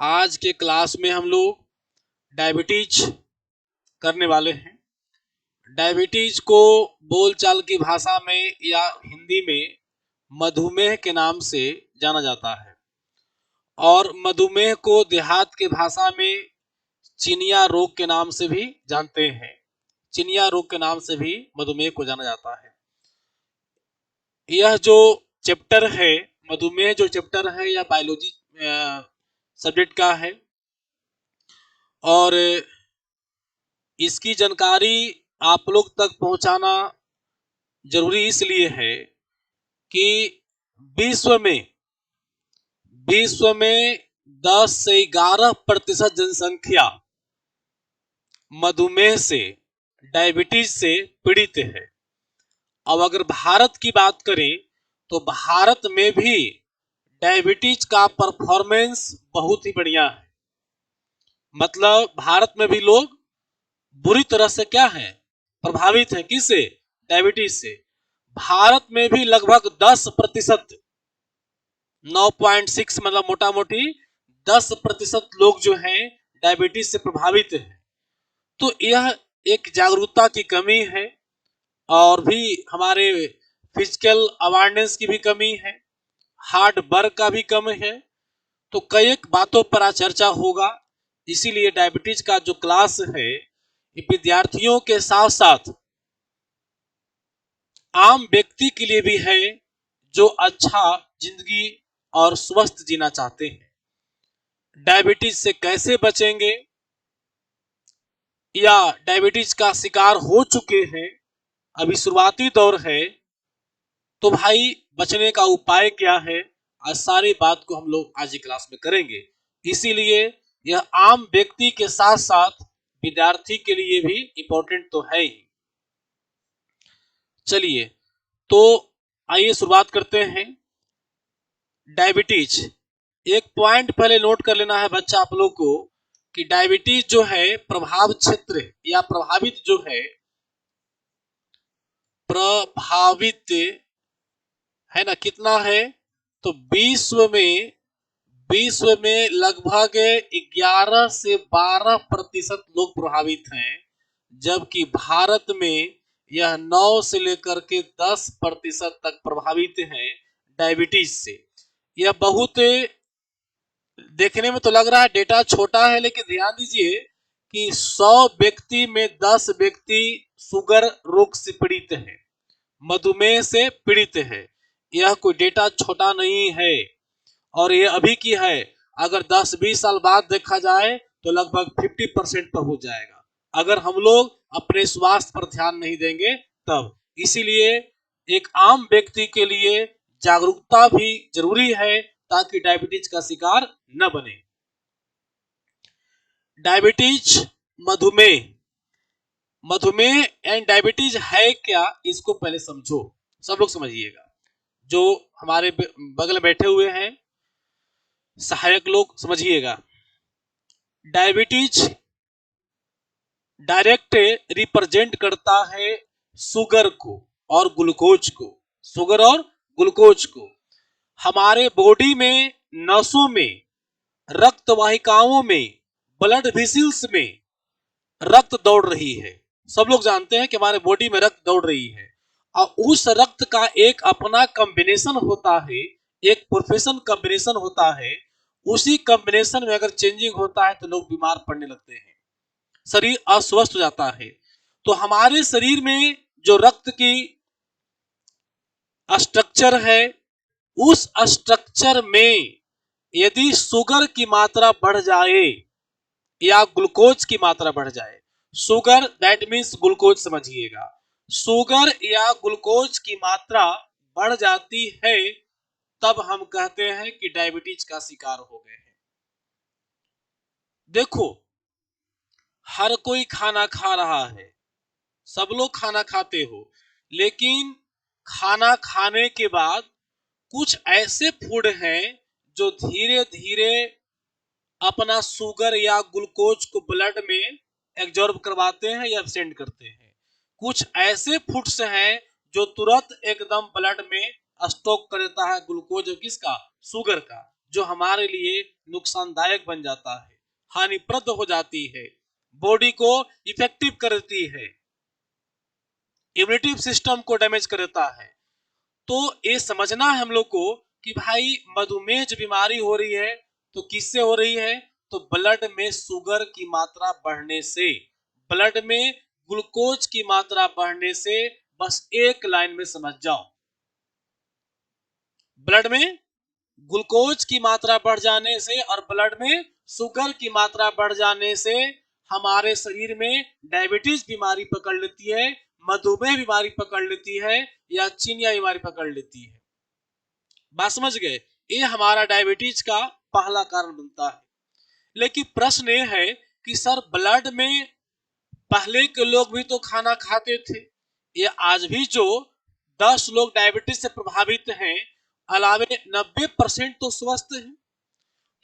आज के क्लास में हम लोग डायबिटीज करने वाले हैं। डायबिटीज को बोलचाल की भाषा में या हिंदी में मधुमेह के नाम से जाना जाता है और मधुमेह को देहात के भाषा में चिनिया रोग के नाम से भी जानते हैं। चिनिया रोग के नाम से भी मधुमेह को जाना जाता है। यह जो चैप्टर है, मधुमेह जो चैप्टर है, यह बायोलॉजी सब्जेक्ट का है और इसकी जानकारी आप लोग तक पहुंचाना जरूरी इसलिए है कि विश्व में 10 से 11% जनसंख्या मधुमेह से, डायबिटीज से पीड़ित है। अब अगर भारत की बात करें तो भारत में भी डायबिटीज का परफॉर्मेंस बहुत ही बढ़िया है। मतलब भारत में भी लोग बुरी तरह से क्या है, प्रभावित है। किससे? डायबिटीज से। भारत में भी लगभग 10%, 9.6 मतलब मोटा मोटी 10% लोग जो हैं डायबिटीज से प्रभावित हैं। तो यह एक जागरूकता की कमी है और भी हमारे फिजिकल अवेयरनेस की भी कमी है, हार्ड वर्क का भी कम है। तो कई बातों पर आज चर्चा होगा। इसीलिए डायबिटीज का जो क्लास है ये विद्यार्थियों के साथ साथ आम व्यक्ति के लिए भी है जो अच्छा जिंदगी और स्वस्थ जीना चाहते हैं। डायबिटीज से कैसे बचेंगे या डायबिटीज का शिकार हो चुके हैं, अभी शुरुआती दौर है, तो भाई बचने का उपाय क्या है, आज सारी बात को हम लोग आज की क्लास में करेंगे। इसीलिए यह आम व्यक्ति के साथ साथ विद्यार्थी के लिए भी इंपॉर्टेंट तो है ही। चलिए तो आइए शुरुआत करते हैं। डायबिटीज, एक पॉइंट पहले नोट कर लेना है बच्चा आप लोग को कि डायबिटीज जो है प्रभाव क्षेत्र या प्रभावित जो है, प्रभावित है ना, कितना है तो विश्व में लगभग 11 से 12% लोग प्रभावित हैं, जबकि भारत में यह 9 से लेकर के 10% तक प्रभावित हैं डायबिटीज से। यह बहुत देखने में तो लग रहा है डेटा छोटा है, लेकिन ध्यान दीजिए कि 100 व्यक्ति में 10 व्यक्ति शुगर रोग से पीड़ित है, मधुमेह से पीड़ित है। यह कोई डेटा छोटा नहीं है और ये अभी की है। अगर 10-20 साल बाद देखा जाए तो लगभग 50% पर हो जाएगा, अगर हम लोग अपने स्वास्थ्य पर ध्यान नहीं देंगे तब। इसीलिए एक आम व्यक्ति के लिए जागरूकता भी जरूरी है ताकि डायबिटीज का शिकार न बने। डायबिटीज, मधुमेह, मधुमेह एंड डायबिटीज है क्या, इसको पहले समझो, सब लोग समझिएगा। जो हमारे बगल में बैठे हुए हैं सहायक लोग समझिएगा। डायबिटीज डायरेक्ट रिप्रेजेंट करता है शुगर को और ग्लूकोज को, शुगर और ग्लूकोज को। हमारे बॉडी में, नसों में, रक्त वाहिकाओं में, ब्लड वेसल्स में रक्त दौड़ रही है। सब लोग जानते हैं कि हमारे बॉडी में रक्त दौड़ रही है और उस रक्त का एक अपना कॉम्बिनेशन होता है, एक प्रोफेशन कॉम्बिनेशन होता है। उसी कॉम्बिनेशन में अगर चेंजिंग होता है तो लोग बीमार पड़ने लगते हैं, शरीर अस्वस्थ हो जाता है। तो हमारे शरीर में जो रक्त की स्ट्रक्चर है, उस स्ट्रक्चर में यदि शुगर की मात्रा बढ़ जाए या ग्लूकोज की मात्रा बढ़ जाए, शुगर दैट मीन्स ग्लूकोज समझिएगा, शुगर या ग्लूकोज की मात्रा बढ़ जाती है, तब हम कहते हैं कि डायबिटीज का शिकार हो गए हैं। देखो, हर कोई खाना खा रहा है, सब लोग खाना खाते हो, लेकिन खाना खाने के बाद कुछ ऐसे फूड हैं जो धीरे धीरे अपना शुगर या ग्लूकोज को ब्लड में एब्जॉर्ब करवाते हैं या एब्सेंट करते हैं। कुछ ऐसे फूड्स हैं जो तुरंत एकदम ब्लड में स्टॉक कर देता है ग्लूकोज, किसका? शुगर का, जो हमारे लिए नुकसानदायक बन जाता है, हानिप्रद हो जाती है, बॉडी को इफेक्टिव करती है, इम्यूनिटी सिस्टम को डैमेज करता है। तो ये समझना है हम लोग को कि भाई मधुमेह जो बीमारी हो रही है तो किससे हो रही है? तो ब्लड में शुगर की मात्रा बढ़ने से, ब्लड में ग्लूकोज की मात्रा बढ़ने से। बस एक लाइन में समझ जाओ, ब्लड में ग्लूकोज की मात्रा बढ़ जाने से और ब्लड में शुगर की मात्रा बढ़ जाने से हमारे शरीर में डायबिटीज बीमारी पकड़ लेती है, मधुमेह बीमारी पकड़ लेती है, या चिनिया बीमारी पकड़ लेती है। बात समझ गए? ये हमारा डायबिटीज का पहला कारण बनता है। लेकिन प्रश्न ये है कि सर ब्लड में पहले के लोग भी तो खाना खाते थे, ये आज भी जो 10 लोग डायबिटीज से प्रभावित हैं, अलावे 90% तो स्वस्थ हैं।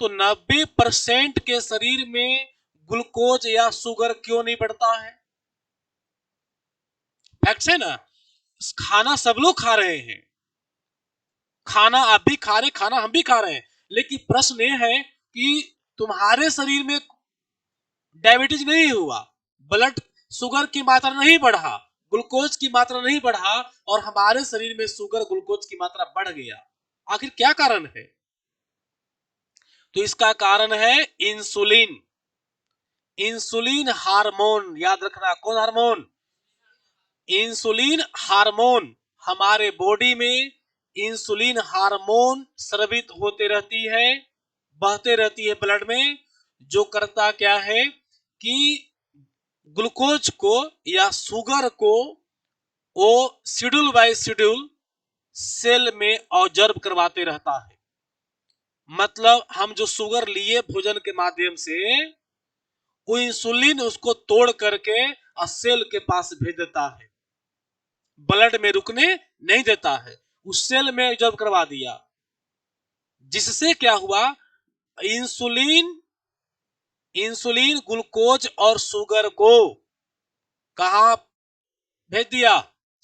तो 90% के शरीर में ग्लूकोज या शुगर क्यों नहीं बढ़ता है? फैक्ट है ना, खाना सब लोग खा रहे हैं, खाना आप भी खा रहे, खाना हम भी खा रहे हैं, लेकिन प्रश्न ये है कि तुम्हारे शरीर में डायबिटीज नहीं हुआ, ब्लड शुगर की मात्रा नहीं बढ़ा, ग्लूकोज की मात्रा नहीं बढ़ा, और हमारे शरीर में शुगर ग्लूकोज की मात्रा बढ़ गया। आखिर क्या कारण है? तो इसका कारण है इंसुलिन। इंसुलिन हार्मोन, याद रखना, कौन हार्मोन? Insulin hormone. हमारे बॉडी में इंसुलिन हार्मोन स्रावित होते रहती है, बहते रहती है ब्लड में, जो करता क्या है कि ग्लूकोज को या शुगर को वो शेड्यूल बाय शेड्यूल सेल में ऑब्जर्व करवाते रहता है। मतलब हम जो शुगर लिए भोजन के माध्यम से, वो इंसुलिन उसको तोड़ करके सेल के पास भेज देता है, ब्लड में रुकने नहीं देता है, उस सेल में ऑब्जर्व करवा दिया, जिससे क्या हुआ, इंसुलिन इंसुलिन ग्लूकोज और शुगर को कहा भेज दिया?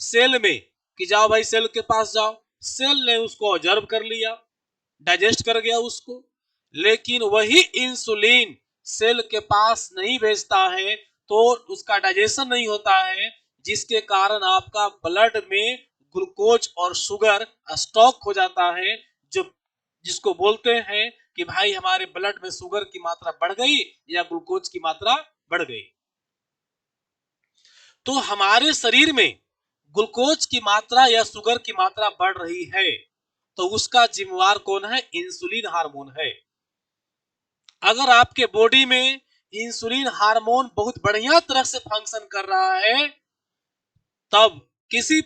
सेल में, कि जाओ भाई सेल के पास जाओ। सेल ने उसको ऑब्जर्व कर लिया, डाइजेस्ट कर गया उसको। लेकिन वही इंसुलिन सेल के पास नहीं भेजता है, तो उसका डाइजेशन नहीं होता है, जिसके कारण आपका ब्लड में ग्लूकोज और शुगर स्टॉक हो जाता है, जो जिसको बोलते हैं कि भाई हमारे ब्लड में शुगर की मात्रा बढ़ गई या ग्लूकोज की मात्रा बढ़ गई। तो हमारे शरीर में ग्लूकोज की मात्रा या शुगर की मात्रा बढ़ रही है, तो उसका जिम्मेवार कौन है? इंसुलिन हार्मोन है। अगर आपके बॉडी में इंसुलिन हार्मोन बहुत बढ़िया तरह से फंक्शन कर रहा है, तब किसी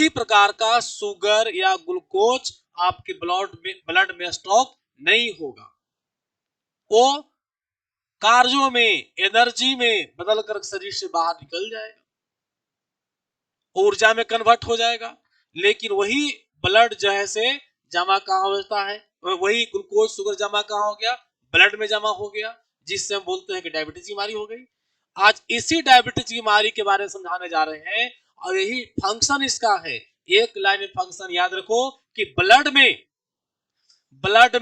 प्रकार का शुगर या ग्लूकोज आपके ब्लड में स्टॉक नहीं होगा। वो कार्यों में, एनर्जी में बदलकर शरीर से बाहर निकल जाएगा, ऊर्जा में कन्वर्ट हो जाएगा। लेकिन वही ब्लड जो है से जमा कहाँ होता है? वही ग्लूकोज शुगर जमा कहाँ हो गया? ब्लड में जमा हो गया, जिससे हम बोलते हैं कि डायबिटीज बीमारी हो गई। आज इसी डायबिटीज बीमारी के बारे में समझाने जा रहे हैं, और यही फंक्शन इसका है। एक लाइन में फंक्शन याद रखो कि ब्लड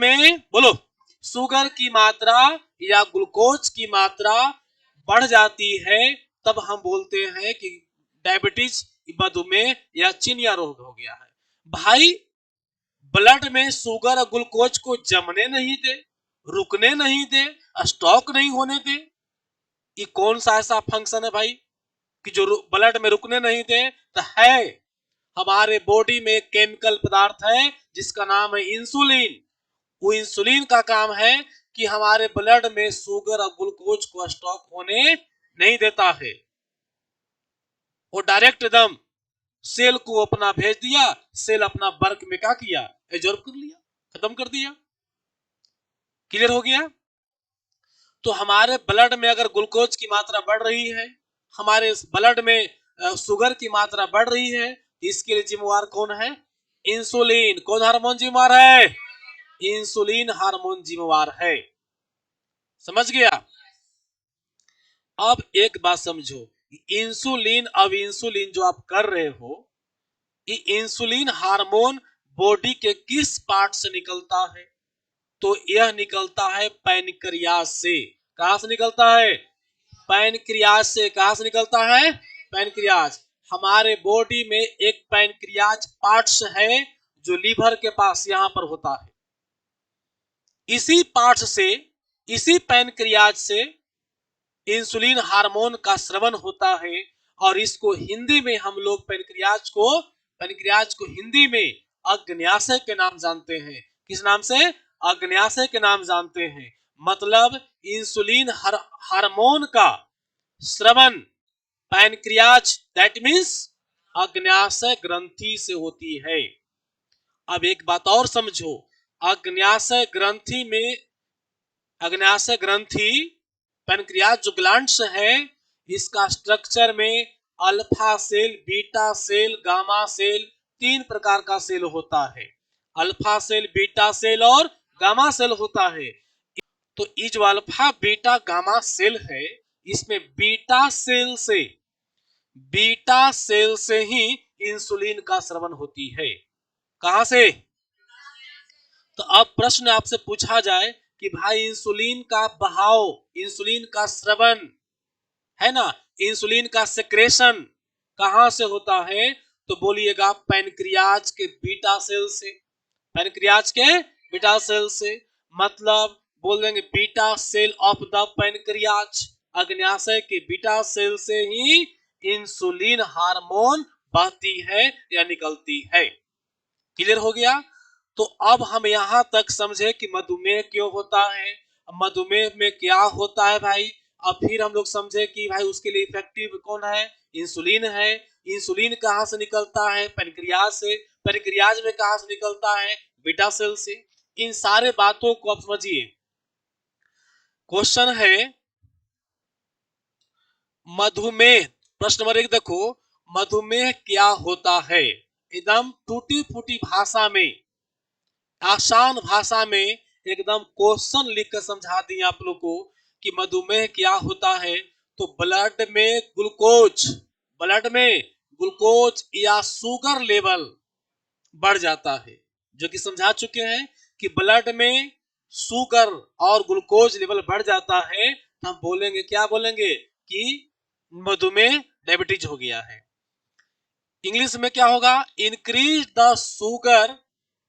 में बोलो शुगर की मात्रा या ग्लूकोज की मात्रा बढ़ जाती है, तब हम बोलते हैं कि डायबिटीज, मधुमेह या चिनिया रोग हो गया है। भाई ब्लड में शुगर और ग्लूकोज को जमने नहीं दे, रुकने नहीं दे, स्टॉक नहीं होने दे। ये कौन सा ऐसा फंक्शन है भाई कि जो ब्लड में रुकने नहीं दे? तो है, हमारे बॉडी में केमिकल पदार्थ है जिसका नाम है इंसुलिन। वो इंसुलिन का काम है कि हमारे ब्लड में शुगर और ग्लूकोज को स्टॉक होने नहीं देता है। वो डायरेक्ट एकदम सेल को अपना भेज दिया, सेल अपना वर्क में क्या किया? एब्जॉर्ब कर लिया, खत्म कर दिया। क्लियर हो गया? तो हमारे ब्लड में अगर ग्लूकोज की मात्रा बढ़ रही है, हमारे ब्लड में शुगर की मात्रा बढ़ रही है, इसके लिए जिम्मेवार कौन है? इंसुलिन। कौन हार्मोन जिम्मेवार है? इंसुलिन हार्मोन जिम्मेवार है। समझ गया? अब एक बात समझो, इंसुलिन, अब इंसुलिन जो आप कर रहे हो, ये इंसुलिन हार्मोन बॉडी के किस पार्ट से निकलता है? तो यह निकलता है पैनक्रियाज से। कहां से निकलता है? पैनक्रियाज से। कहां से निकलता है? पैनक्रियाज। हमारे बॉडी में एक पैनक्रियाज पार्ट्स है जो लीवर के पास यहां पर होता है। इसी पार्ट्स से, इसी पैनक्रियाज से इंसुलिन हार्मोन का स्रवण होता है और इसको हिंदी में हम लोग पैनक्रियाज को हिंदी में अग्न्याशय के नाम जानते हैं। किस नाम से? अग्न्याशय के नाम जानते हैं। मतलब इंसुलिन हार्मोन का स्रवण पैनक्रियाज दैट मीन्स अग्न्याशय ग्रंथि से होती है। अब एक बात और समझो, अग्न्याशय ग्रंथि में, अग्न्याशय ग्रंथि पैनक्रियाज जो ग्लैंड्स है, इसका स्ट्रक्चर में alpha cell, beta cell, gamma cell, 3 प्रकार का सेल होता है। अल्फा सेल, बीटा सेल और गामा सेल होता है। तो ये जो अल्फा, बीटा, गामा सेल है, इसमें बीटा सेल से ही इंसुलिन का स्रवण होती है। कहां से? तो अब प्रश्न आपसे पूछा जाए कि भाई इंसुलिन का बहाव, इंसुलिन का स्रवण है ना, इंसुलिन का सेक्रेशन कहां से होता है? तो बोलिएगा पैनक्रियाज के बीटा सेल से। पैनक्रियाज के बीटा सेल से। मतलब बोल देंगे beta cell of the pancreas, अग्न्याशय के बीटा सेल से ही इंसुलिन हार्मोन बहती है या निकलती है। क्लियर हो गया? तो अब हम यहां तक समझे कि मधुमेह क्यों होता है, मधुमेह में क्या होता है भाई। अब फिर हम लोग समझे कि भाई उसके लिए इफेक्टिव कौन है? इंसुलिन है। इंसुलिन कहां से निकलता है? पैनक्रियाज से। पैनक्रियाज में कहां से निकलता है? बीटा सेल से। इन सारे बातों को आप समझिए। क्वेश्चन है मधुमेह, प्रश्न नंबर 1 देखो, मधुमेह क्या होता है? एकदम टूटी फूटी भाषा में, आसान भाषा में एकदम क्वेश्चन लिखकर समझा दिए आप लोग को कि मधुमेह क्या होता है। तो ब्लड में ग्लूकोज या शुगर लेवल बढ़ जाता है, जो कि समझा चुके हैं कि ब्लड में शुगर और ग्लूकोज लेवल बढ़ जाता है तो हम बोलेंगे, क्या बोलेंगे कि मधुमेह, डायबिटीज हो गया है। इंग्लिश में क्या होगा? इंक्रीज द शुगर,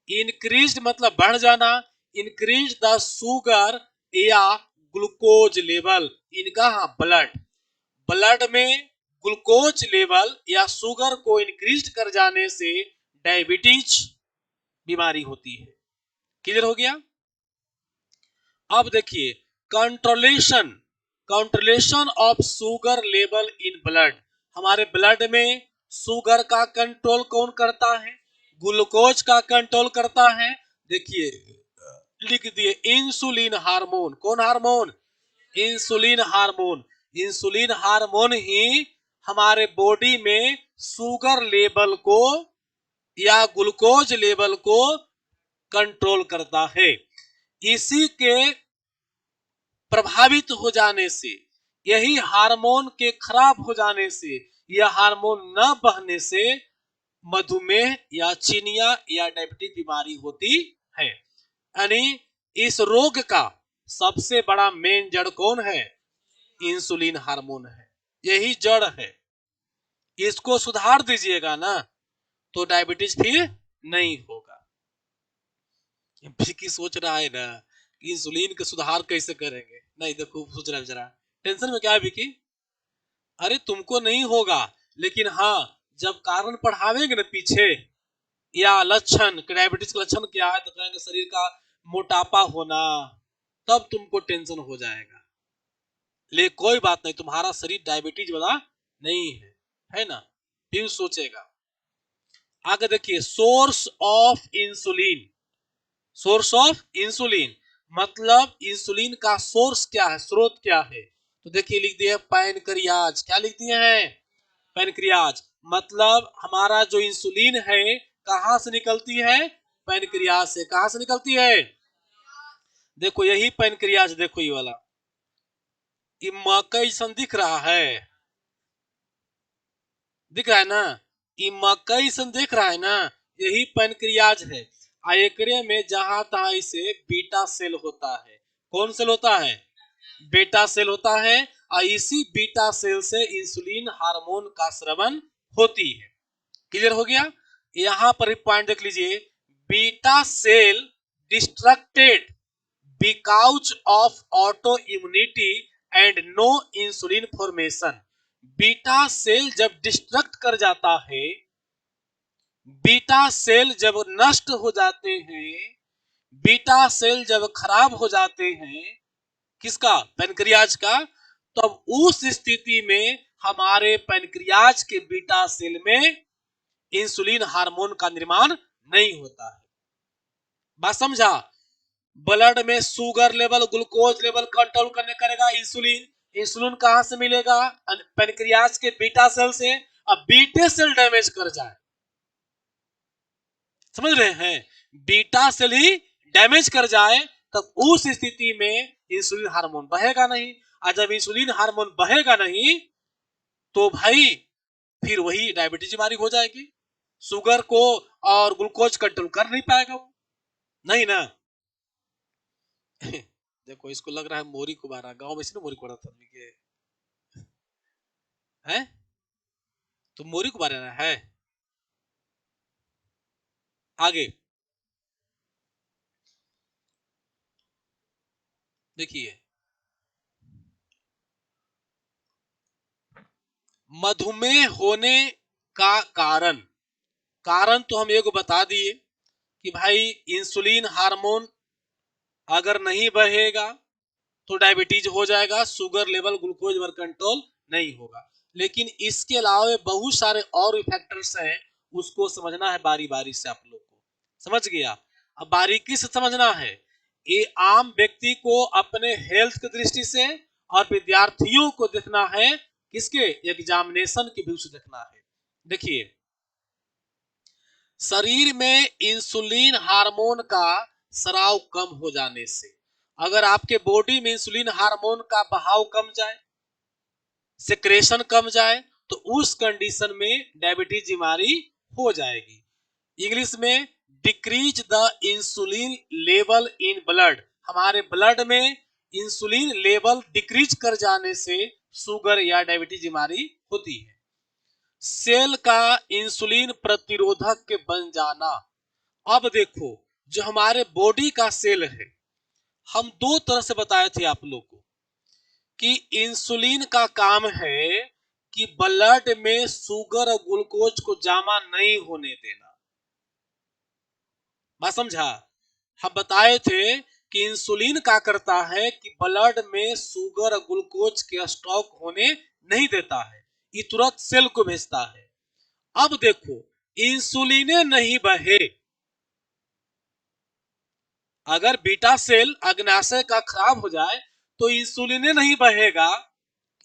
इंक्रीज मतलब बढ़ जाना, इंक्रीज द शुगर या ग्लूकोज लेवल इनका, ब्लड में ग्लूकोज लेवल या शुगर को इंक्रीज कर जाने से डायबिटीज बीमारी होती है। क्लियर हो गया? अब देखिए controlation, controlation of sugar level in blood. हमारे ब्लड में शुगर का कंट्रोल कौन करता है? ग्लूकोज का कंट्रोल करता है। देखिए लिख दिए इंसुलिन हार्मोन। कौन hormone? Insulin hormone. Insulin hormone ही हमारे बॉडी में शुगर लेवल को या ग्लूकोज लेवल को कंट्रोल करता है। इसी के प्रभावित हो जाने से, यही हार्मोन के खराब हो जाने से, यह हार्मोन न बहने से मधुमेह या चिनिया या डायबिटीज बीमारी होती है। यानी इस रोग का सबसे बड़ा मेन जड़ कौन है? इंसुलिन हार्मोन है। यही जड़ है। इसको सुधार दीजिएगा ना तो डायबिटीज फिर नहीं होगा। की सोच रहा है ना कि इंसुलिन का सुधार कैसे करेंगे? नहीं, देखो सोच रहा है जरा, टेंशन में क्या है विकी? अरे तुमको नहीं होगा, लेकिन हाँ जब कारण पढ़ावेंगे ना पीछे, या लक्षण, डायबिटीज का लक्षण क्या है, तो कहेंगे शरीर का मोटापा होना, तब तुमको टेंशन हो जाएगा। ले कोई बात नहीं, तुम्हारा शरीर डायबिटीज वाला नहीं है ना? फिर सोचेगा। आगे देखिए source of insulin. Source of insulin मतलब इंसुलिन का सोर्स क्या है, स्रोत क्या है? तो देखिए लिख दिए पैनक्रियाज। क्या लिख दिए हैं? पैनक्रियाज। मतलब हमारा जो इंसुलिन है कहां से निकलती है? पैनक्रियाज से। कहां से निकलती है? देखो यही पैनक्रियाज, देखो ये वाला, ये मकई सन दिख रहा है, दिख रहा है ना? ये मकई सन दिख रहा है ना? यही पैनक्रियाज है। एकरे में जहां तहां इसे बीटा सेल होता है। कौन सेल होता है? बीटा सेल होता है। और इसी बीटा सेल से इंसुलिन हार्मोन का स्रवण होती है। क्लियर हो गया? यहां पर एक पॉइंट देख लीजिए, beta cell destructed because of auto immunity and no insulin formation. Beta cell जब डिस्ट्रक्ट कर जाता है, बीटा सेल जब नष्ट हो जाते हैं, बीटा सेल जब खराब हो जाते हैं, किसका? पैनक्रियाज का। तब उस स्थिति में हमारे पैनक्रियाज के बीटा सेल में इंसुलिन हार्मोन का निर्माण नहीं होता है। बात समझा? ब्लड में sugar level, glucose level control करने करेगा इंसुलिन। इंसुलिन कहां से मिलेगा? पैनक्रियाज के बीटा सेल से। अब बीटे सेल डैमेज कर जाए, समझ रहे हैं? बीटा सेल ही डैमेज कर जाए, तब उस स्थिति में इंसुलिन हार्मोन बहेगा नहीं। और जब इंसुलिन हार्मोन बहेगा नहीं, तो भाई फिर वही डायबिटीज बीमारी हो जाएगी। शुगर को और ग्लूकोज कंट्रोल कर नहीं पाएगा वो, नहीं ना। देखो, इसको लग रहा है मोरी को मारा, गांव में से ना मोरी को था है, तो मोरी को मारना है। आगे देखिए, मधुमेह होने का कारण, कारण तो हम एक बता दिए कि भाई इंसुलिन हार्मोन अगर नहीं बहेगा तो डायबिटीज हो जाएगा, sugar level, glucose level control नहीं होगा। लेकिन इसके अलावा बहुत सारे और फैक्टर्स हैं, उसको समझना है बारी बारी से आप लोग को। समझ गया? अब बारीकी से समझना है। ये आम व्यक्ति को अपने हेल्थ की दृष्टि से और विद्यार्थियों को देखना है, किसके? एग्जामिनेशन के व्यू से देखना है। देखिए, शरीर में इंसुलिन हार्मोन का स्राव कम हो जाने से, अगर आपके बॉडी में इंसुलिन हार्मोन का बहाव कम जाए, सेक्रेशन कम जाए, तो उस कंडीशन में डायबिटीज बीमारी हो जाएगी। इंग्लिश में decrease the insulin level in blood. हमारे ब्लड में इंसुलिन लेवल डिक्रीज कर जाने से शुगर या डायबिटीज बीमारी होती है। सेल का इंसुलिन प्रतिरोधक के बन जाना। अब देखो, जो हमारे बॉडी का सेल है, हम दो तरह से बताए थे आप लोग को कि इंसुलिन का काम है कि ब्लड में शुगर और ग्लूकोज को जमा नहीं होने देना। बात समझा? हम बताए थे कि इंसुलिन क्या करता है कि ब्लड में शुगर और ग्लूकोज के स्टॉक होने नहीं देता है, ये तुरंत सेल को भेजता है। अब देखो, इंसुलिन नहीं बहे, अगर बीटा सेल अग्नाशय का खराब हो जाए तो इंसुलिन नहीं बहेगा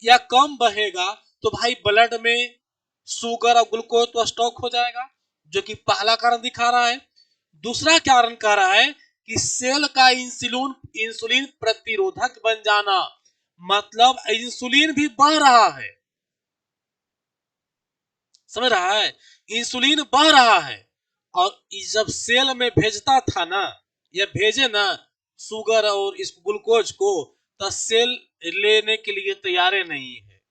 या कम बहेगा, तो भाई ब्लड में शुगर और ग्लूकोज तो स्टॉक हो जाएगा, जो कि पहला कारण दिखा रहा है। दूसरा कारण कह रहा है कि सेल का इंसुलिन प्रतिरोधक बन जाना, मतलब इंसुलिन भी बढ़ रहा है। समझ रहा है? इंसुलिन बढ़ रहा है, और जब सेल में भेजता था ना, या भेजे ना शुगर और इस ग्लूकोज को, तो सेल लेने के लिए तैयार नहीं है,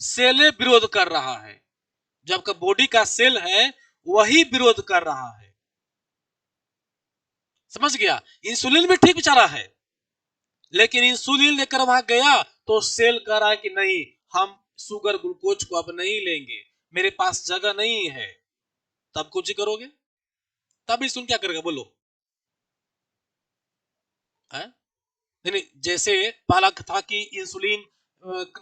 सेल विरोध कर रहा है। जबकि बॉडी का सेल है वही विरोध कर रहा है। समझ गया? इंसुलिन भी ठीक बेचारा है, लेकिन इंसुलिन लेकर वहां गया तो सेल कह रहा है कि नहीं, हम शुगर ग्लूकोज को अब नहीं लेंगे, मेरे पास जगह नहीं है। तब कुछ ही करोगे? तब इंसुलिन क्या करेगा? बोलो है? नहीं, जैसे पहला था कि इंसुलिन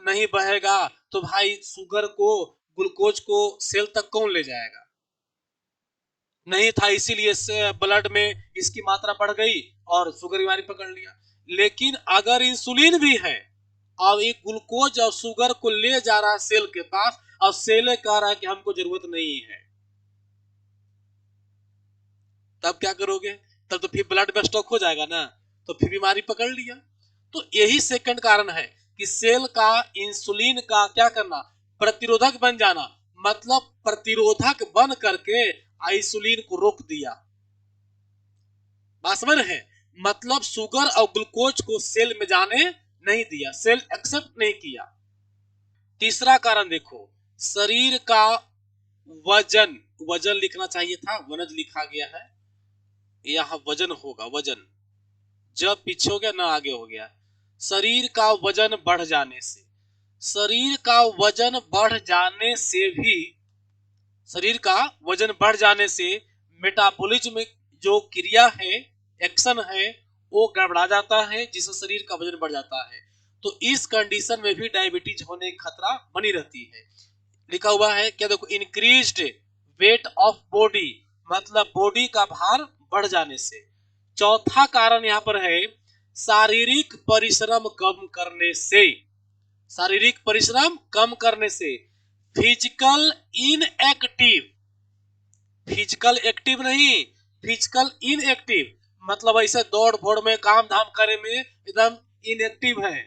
नहीं बहेगा तो भाई शुगर को, ग्लूकोज को सेल तक कौन ले जाएगा? नहीं था, इसीलिए ब्लड में इसकी मात्रा बढ़ गई और शुगर बीमारी पकड़ लिया। लेकिन अगर इंसुलिन भी है और ये ग्लूकोज और शुगर को ले जा रहा है सेल के पास, और सेल कह रहा है कि हमको जरूरत नहीं है, तब क्या करोगे? तब तो फिर ब्लड में स्टॉक हो जाएगा ना, तो फिर बीमारी पकड़ लिया। तो यही सेकंड कारण है कि सेल का इंसुलिन का क्या करना? प्रतिरोधक बन जाना। मतलब प्रतिरोधक बन करके इंसुलिन को रोक दिया। बात समझ रहे हैं? मतलब शुगर और ग्लूकोज को सेल में जाने नहीं दिया, सेल एक्सेप्ट नहीं किया। तीसरा कारण देखो, शरीर का वजन, वजन लिखना चाहिए था, वनज लिखा गया है, यहां वजन होगा, वजन जब पीछे हो गया ना आगे हो गया। शरीर का वजन बढ़ जाने से, शरीर का वजन बढ़ जाने से भी, शरीर का वजन बढ़ जाने से मेटाबॉलिज्म में जो क्रिया है, एक्शन है, वो गड़बड़ा जाता है, जिससे शरीर का वजन बढ़ जाता है। तो इस कंडीशन में भी डायबिटीज होने का खतरा बनी रहती है। लिखा हुआ है क्या, देखो, इंक्रीज्ड वेट ऑफ बॉडी, मतलब बॉडी का भार बढ़ जाने से। चौथा कारण यहाँ पर है शारीरिक परिश्रम कम करने से, शारीरिक परिश्रम कम करने से। फिजिकल इनएक्टिव, फिजिकल एक्टिव नहीं, फिजिकल इनएक्टिव, मतलब ऐसे दौड़ भोड़ में काम धाम करे में एकदम इनएक्टिव है,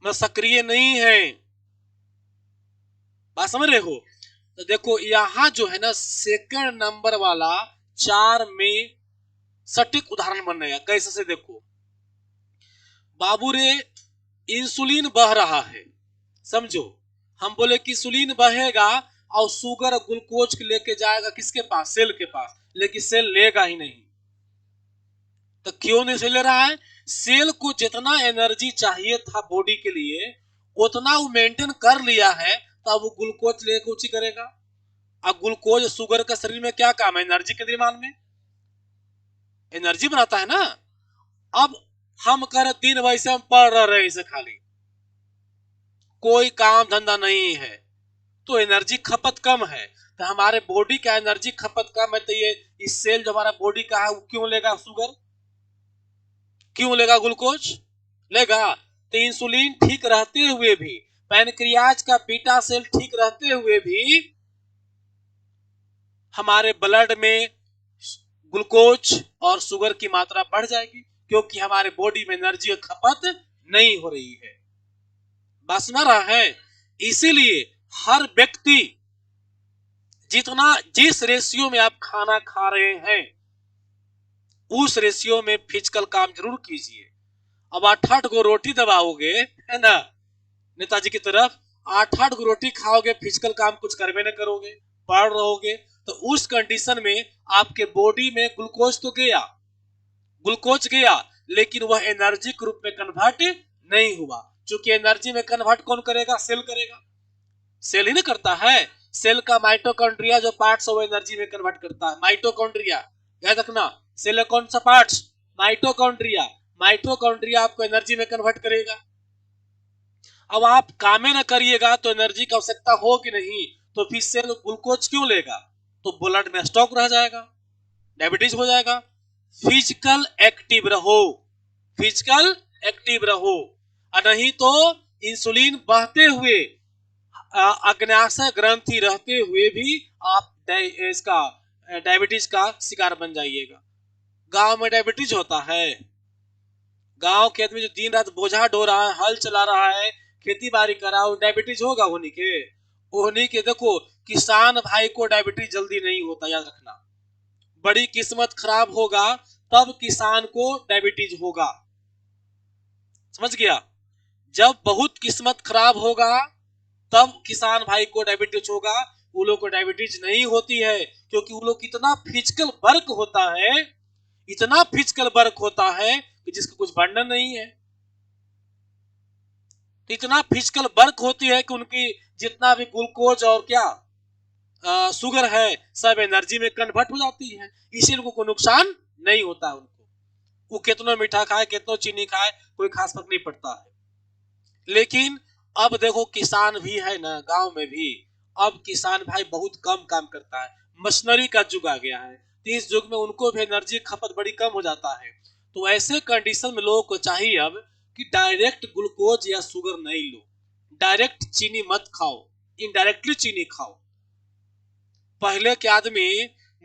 मतलब सक्रिय नहीं है। बात समझ रहे हो? तो देखो यहां जो है ना सेकंड नंबर वाला 4 में सटीक उदाहरण बन रहा है। कैसे से देखो, बाबू रे इंसुलिन बह रहा है, समझो, हम बोले कि इंसुलिन बहेगा और शुगर और ग्लूकोज लेके जाएगा किसके पास, सेल के पास, लेकिन सेल लेगा ही नहीं। तो क्यों नहीं सेल ले रहा है? सेल को जितना एनर्जी चाहिए था बॉडी के लिए उतना वो मेंटेन कर लिया है, तो अब वो ग्लूकोज लेके उची करेगा। अब ग्लूकोज शुगर का शरीर में क्या काम है, एनर्जी के निर्माण में, एनर्जी बनाता है ना। अब हम कर दिन वैसे हम पढ़ रहे इसे, खाली कोई काम धंधा नहीं है, तो एनर्जी खपत कम है। तो हमारे बॉडी का एनर्जी खपत कम है, तो ये इस सेल जो हमारा बॉडी का है वो क्यों लेगा शुगर, क्यों लेगा ग्लूकोज, लेगा। तो इंसुलिन ठीक रहते हुए भी, पैनक्रियाज का बीटा सेल ठीक रहते हुए भी हमारे ब्लड में ग्लूकोज और शुगर की मात्रा बढ़ जाएगी, क्योंकि हमारे बॉडी में एनर्जी खपत नहीं हो रही है। बात सुना रहा है? इसीलिए हर व्यक्ति जितना, जिस रेशियो में आप खाना खा रहे हैं उस रेशियो में फिजिकल काम जरूर कीजिए। अब 8-8 गो रोटी दबाओगे, है ना, नेताजी की तरफ 8-8 गो रोटी खाओगे, फिजिकल काम कुछ करवे न करोगे, पढ़ रहोगे, तो उस कंडीशन में आपके बॉडी में ग्लूकोज तो गया, ग्लूकोज गया, लेकिन वह एनर्जी के रूप में कन्वर्ट नहीं हुआ। क्योंकि एनर्जी में कन्वर्ट कौन करेगा, सेल करेगा, सेल ही नहीं करता है। सेल का माइटोकॉन्ड्रिया जो पार्ट्स है वो एनर्जी में कन्वर्ट करता है, माइटोकॉन्ड्रिया, याद रखना। सेल कौन सा पार्ट्स, माइटोकॉन्ड्रिया, माइटोकॉन्ड्रिया आपको एनर्जी में कन्वर्ट करेगा। अब आप कामे न करिएगा तो एनर्जी की आवश्यकता हो कि नहीं, तो फिर सेल ग्लूकोज क्यों लेगा, तो ब्लड में स्टॉक रह जाएगा, डायबिटीज हो जाएगा। फिजिकल एक्टिव रहो, फिजिकल एक्टिव रहो, और नहीं तो इंसुलिन बहते हुए, अग्न्याशय ग्रंथि रहते हुए भी आप इसका डायबिटीज का शिकार बन जाइएगा। गांव में डायबिटीज होता है, गांव के आदमी जो दिन रात बोझा ढो रहा है, हल चला रहा है, खेती बाड़ी कर रहा है, डायबिटीज होगा उन्हीं के, उन्हीं के। देखो किसान भाई को डायबिटीज जल्दी नहीं होता, याद रखना। बड़ी किस्मत खराब होगा तब किसान को डायबिटीज होगा, समझ गया। जब बहुत किस्मत खराब होगा तब किसान भाई को डायबिटीज होगा, वो लोग को डायबिटीज नहीं होती है, क्योंकि वो लोग इतना फिजिकल वर्क होता है, इतना फिजिकल वर्क होता है कि जिसका कुछ वर्णन नहीं है। तो इतना फिजिकल वर्क होती है कि उनकी जितना भी ग्लूकोज और क्या शुगर है सब एनर्जी में कन्वर्ट हो जाती है, इसीलिए उनको कोई नुकसान नहीं होता है। उनको वो कितना मीठा खाए, कितना चीनी खाए, कोई खास फर्क नहीं पड़ता है। लेकिन अब देखो किसान भी है ना गांव में भी, अब किसान भाई बहुत कम काम करता है, मशीनरी का युग आ गया है, तो इस युग में उनको भी एनर्जी खपत बड़ी कम हो जाता है। तो ऐसे कंडीशन में लोगों को चाहिए अब कि डायरेक्ट ग्लूकोज या शुगर नहीं लो, डायरेक्ट चीनी मत खाओ, इनडायरेक्टली चीनी खाओ। पहले के आदमी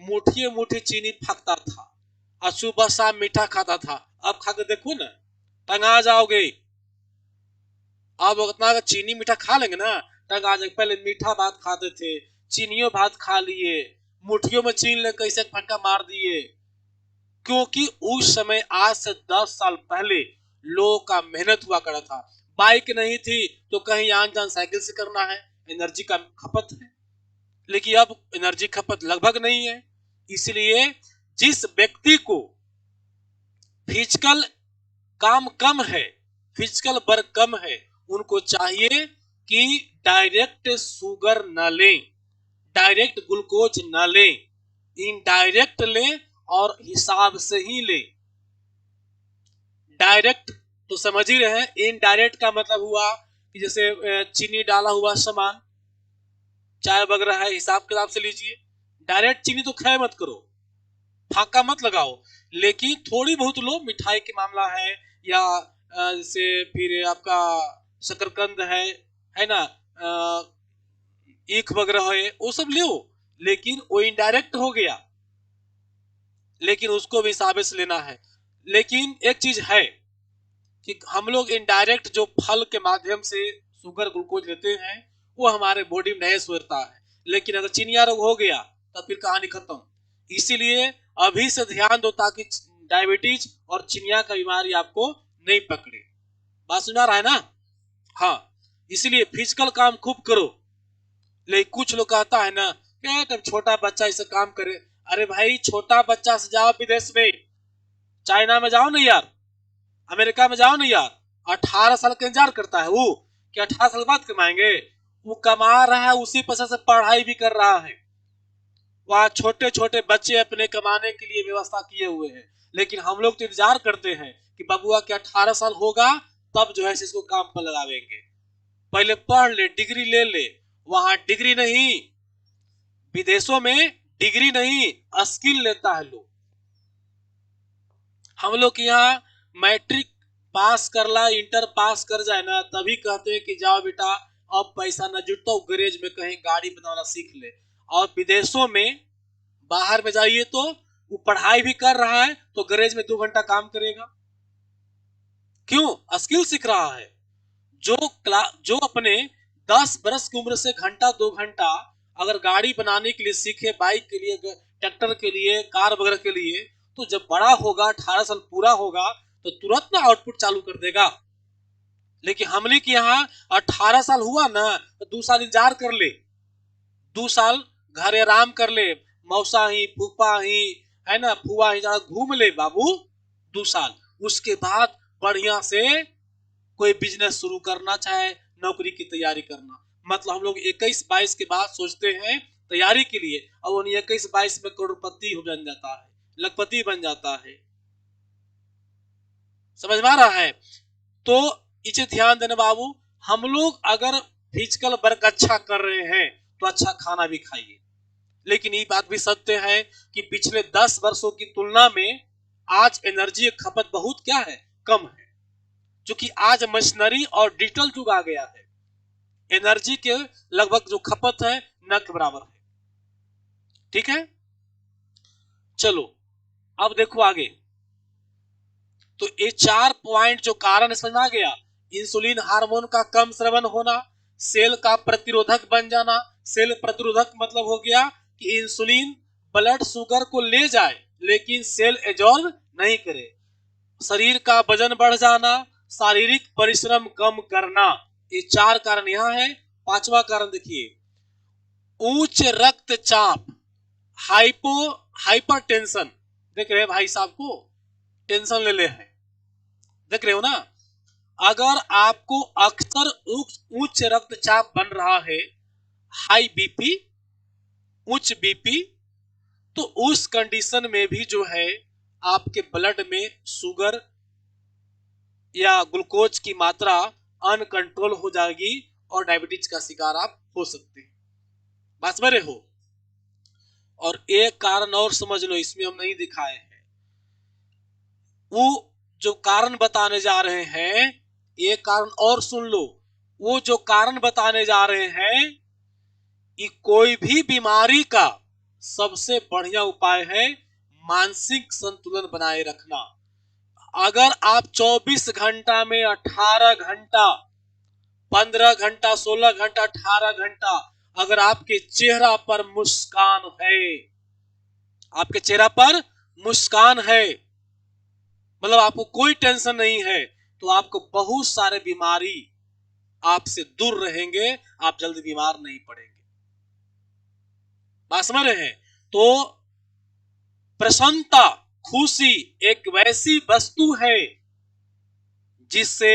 मुठिए मुठी चीनी फेंकता था और सुबह शाम मीठा खाता था, अब खा के देखो ना, टंगा जाओगे। अब उतना चीनी मीठा खा लेंगे ना, टंगा जाएंगे। पहले मीठा भात खाते थे, चीनियों भात खा लिए, मुट्ठियों में छीन ले कैसे फटका मार दिए, क्योंकि उस समय आज से 10 साल पहले लोगों का मेहनत हुआ करता था। बाइक नहीं थी तो कहीं आन जान साइकिल से करना है, एनर्जी का खपत है। लेकिन अब एनर्जी खपत लगभग नहीं है, इसलिए जिस व्यक्ति को फिजिकल काम कम है, फिजिकल वर्क कम है, उनको चाहिए कि डायरेक्ट शुगर न लें, डायरेक्ट ग्लूकोज न लें, इनडायरेक्ट लें और हिसाब से ही लें। डायरेक्ट तो समझ ही रहे हैं, इनडायरेक्ट का मतलब हुआ कि जैसे चीनी डाला हुआ सामान, चाय वगैरह है, हिसाब किताब से लीजिए। डायरेक्ट चीनी तो खाए मत करो, फाका मत लगाओ, लेकिन थोड़ी बहुत लो, मिठाई के मामला है या जैसे फिर आपका शकरकंद है ना, ईख वगैरह है, वो सब लो, लेकिन वो इनडायरेक्ट हो गया, लेकिन उसको भी हिसाब से लेना है। लेकिन एक चीज है कि हम लोग इनडायरेक्ट जो फल के माध्यम से शुगर ग्लूकोज लेते हैं वो हमारे बॉडी में नहीं सोचता है, लेकिन अगर चिनिया रोग हो गया तो फिर कहानी खत्म। इसीलिए अभी से ध्यान दो ताकि डायबिटीज और चिनिया का बीमारी आपको नहीं पकड़े। बात सुना रहा है ना? हाँ, इसलिए फिजिकल काम खूब करो। लेकिन कुछ लोग कहता है ना कि छोटा बच्चा इसे काम करे, अरे भाई छोटा बच्चा से जाओ विदेश में, चाइना में जाओ ना यार, अमेरिका में जाओ ना यार, 18 साल का इंतजार करता है वो कि 18 साल बाद कमाएंगे। वो कमा रहा है, उसी पैसे से पढ़ाई भी कर रहा है। वहां छोटे छोटे बच्चे अपने कमाने के लिए व्यवस्था किए हुए हैं, लेकिन हम लोग तो इंतजार करते हैं कि बबुआ के 18 साल होगा तब जो है इसको काम पर लगावेंगे। पहले पढ़ ले, डिग्री ले ले। वहां डिग्री नहीं, विदेशों में डिग्री नहीं, स्किल लेता है लोग। हम लोग यहाँ मैट्रिक पास कर ला, इंटर पास कर जाए ना, तभी कहते हैं कि जाओ बेटा अब पैसा न जुटता, गैरेज में कहीं गाड़ी बनाना सीख ले। और विदेशों में बाहर में जाइए तो वो पढ़ाई भी कर रहा है तो गैरेज में 2 घंटा काम करेगा। क्यों? स्किल सीख रहा है। जो अपने 10 बरस की उम्र से घंटा 2 घंटा अगर गाड़ी बनाने के लिए सीखे, बाइक के लिए, ट्रैक्टर के लिए, कार वगैरह के लिए, तो जब बड़ा होगा, 18 साल पूरा होगा तो तुरंत ना आउटपुट चालू कर देगा। लेकिन हमने के यहाँ 18 साल हुआ ना तो 2 साल इंतजार कर ले, 2 साल घर आराम कर ले, मौसा ही फूफा ही है ना, फुआ ही घूम ले बाबू 2 साल। उसके बाद बढ़िया से कोई बिजनेस शुरू करना, चाहे नौकरी की तैयारी करना। मतलब हम लोग 21-22 के बाद सोचते हैं तैयारी के लिए, और वो 21-22 में करोड़पति हो बन जाता है, लखपति बन जाता है। समझ में आ रहा है? तो इसे ध्यान देना बाबू, हम लोग अगर फिजिकल वर्क अच्छा कर रहे हैं तो अच्छा खाना भी खाइए। लेकिन ये बात भी सत्य है कि पिछले 10 वर्षों की तुलना में आज एनर्जी खपत बहुत क्या है, कम है, क्योंकि आज मशीनरी और डिजिटल युग आ गया है। एनर्जी के लगभग जो खपत है न के बराबर है। ठीक है, चलो अब देखो आगे। तो ये 4 पॉइंट जो कारण समझ आ गया, इंसुलिन हार्मोन का कम स्रवण होना, सेल का प्रतिरोधक बन जाना। सेल प्रतिरोधक मतलब हो गया कि इंसुलिन ब्लड शुगर को ले जाए लेकिन सेल एब्जॉर्ब नहीं करे। शरीर का वजन बढ़ जाना, शारीरिक परिश्रम कम करना, ये 4 कारण यहाँ है। 5वां कारण देखिए, उच्च रक्तचाप, हाइपरटेंशन। देख रहे हैं भाई साहब को टेंशन ले हैं, देख रहे हो ना? अगर आपको अक्सर उच्च रक्तचाप बन रहा है, हाई बीपी, उच्च बीपी, तो उस कंडीशन में भी जो है आपके ब्लड में शुगर या ग्लूकोज की मात्रा अनकंट्रोल हो जाएगी और डायबिटीज का शिकार आप हो सकते हैं। बात समझ रहे हो? और एक कारण और समझ लो, इसमें हम नहीं दिखाए हैं, वो जो कारण बताने जा रहे हैं, एक कारण और सुन लो। वो जो कारण बताने जा रहे हैं कि कोई भी बीमारी का सबसे बढ़िया उपाय है मानसिक संतुलन बनाए रखना। अगर आप 24 घंटा में 18 घंटा, 15 घंटा, 16 घंटा, 18 घंटा अगर आपके चेहरा पर मुस्कान है, आपके चेहरा पर मुस्कान है, मतलब आपको कोई टेंशन नहीं है, तो आपको बहुत सारे बीमारी आपसे दूर रहेंगे, आप जल्दी बीमार नहीं पड़ेंगे। बात समझ रहे हैं? तो प्रसन्नता, खुशी एक वैसी वस्तु है जिससे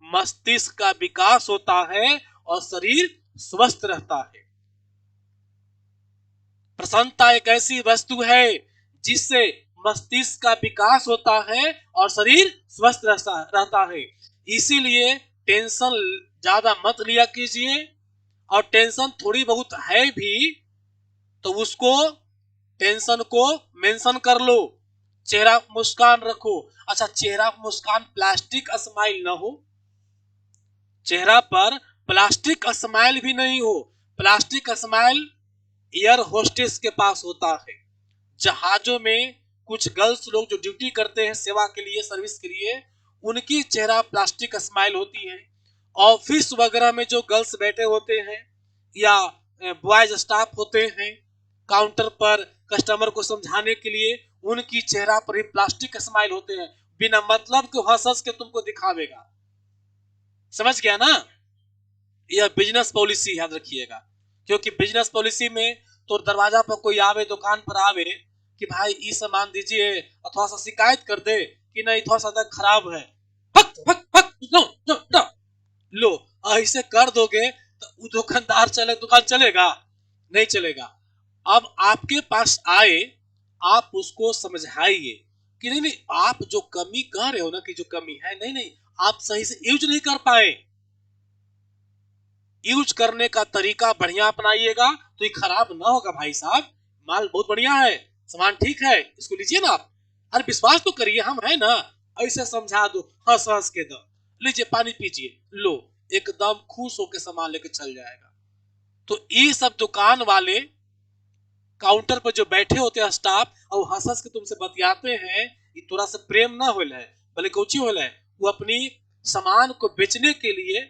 मस्तिष्क का विकास होता है और शरीर स्वस्थ रहता है। प्रसन्नता एक ऐसी वस्तु है जिससे मस्तिष्क का विकास होता है और शरीर स्वस्थ रहता है। इसीलिए टेंशन ज्यादा मत लिया कीजिए, और टेंशन थोड़ी बहुत है भी तो उसको, टेंशन को मेंशन कर लो, चेहरा मुस्कान रखो। अच्छा, चेहरा मुस्कान प्लास्टिक स्माइल ना हो, चेहरा पर प्लास्टिक स्माइल भी नहीं हो। प्लास्टिक स्माइल एयर होस्टेस के पास होता है। जहाजों में कुछ गर्ल्स लोग जो ड्यूटी करते हैं सेवा के लिए, सर्विस के लिए, उनकी चेहरा प्लास्टिक स्माइल होती है। ऑफिस वगैरह में जो गर्ल्स बैठे होते हैं या बॉयज स्टाफ होते हैं काउंटर पर कस्टमर को समझाने के लिए, उनकी चेहरा पर ही प्लास्टिक स्माइल होते हैं, बिना मतलब के हंस हंस के तुमको दिखावेगा। समझ गया ना? यह बिजनेस पॉलिसी याद रखिएगा, क्योंकि बिजनेस पॉलिसी में तो दरवाजा पर कोई आवे, दुकान पर आवे कि भाई ये सामान दीजिए, अथवा सा शिकायत कर दे कि नहीं थोड़ा सा खराब है, हक हक हक लो लो लो, लो ऐसे कर दोगे तो दुकानदार दुकान चलेगा? नहीं चलेगा। अब आपके पास आए, आप उसको समझाइए कि नहीं नहीं, आप जो कमी कह रहे हो ना कि जो कमी है, नहीं नहीं, आप सही से यूज नहीं कर पाए, यूज करने का तरीका बढ़िया अपनाइएगा तो ये खराब ना होगा। भाई साहब, माल बहुत बढ़िया है, सामान ठीक है, इसको लीजिए ना आप, अरे विश्वास तो करिए, हम है ना, ऐसे समझा दो, हंस हंस के दो, लीजिए पानी पीजिए, लो, एकदम खुश होकर सामान लेके चल जाएगा। तो ये सब दुकान वाले काउंटर पर जो बैठे होते हैं स्टाफ, और हंस हंस के तुमसे बतियाते हैं, ये थोड़ा सा प्रेम ना होल है, भले कोची होल है, वो अपनी सामान को बेचने के लिए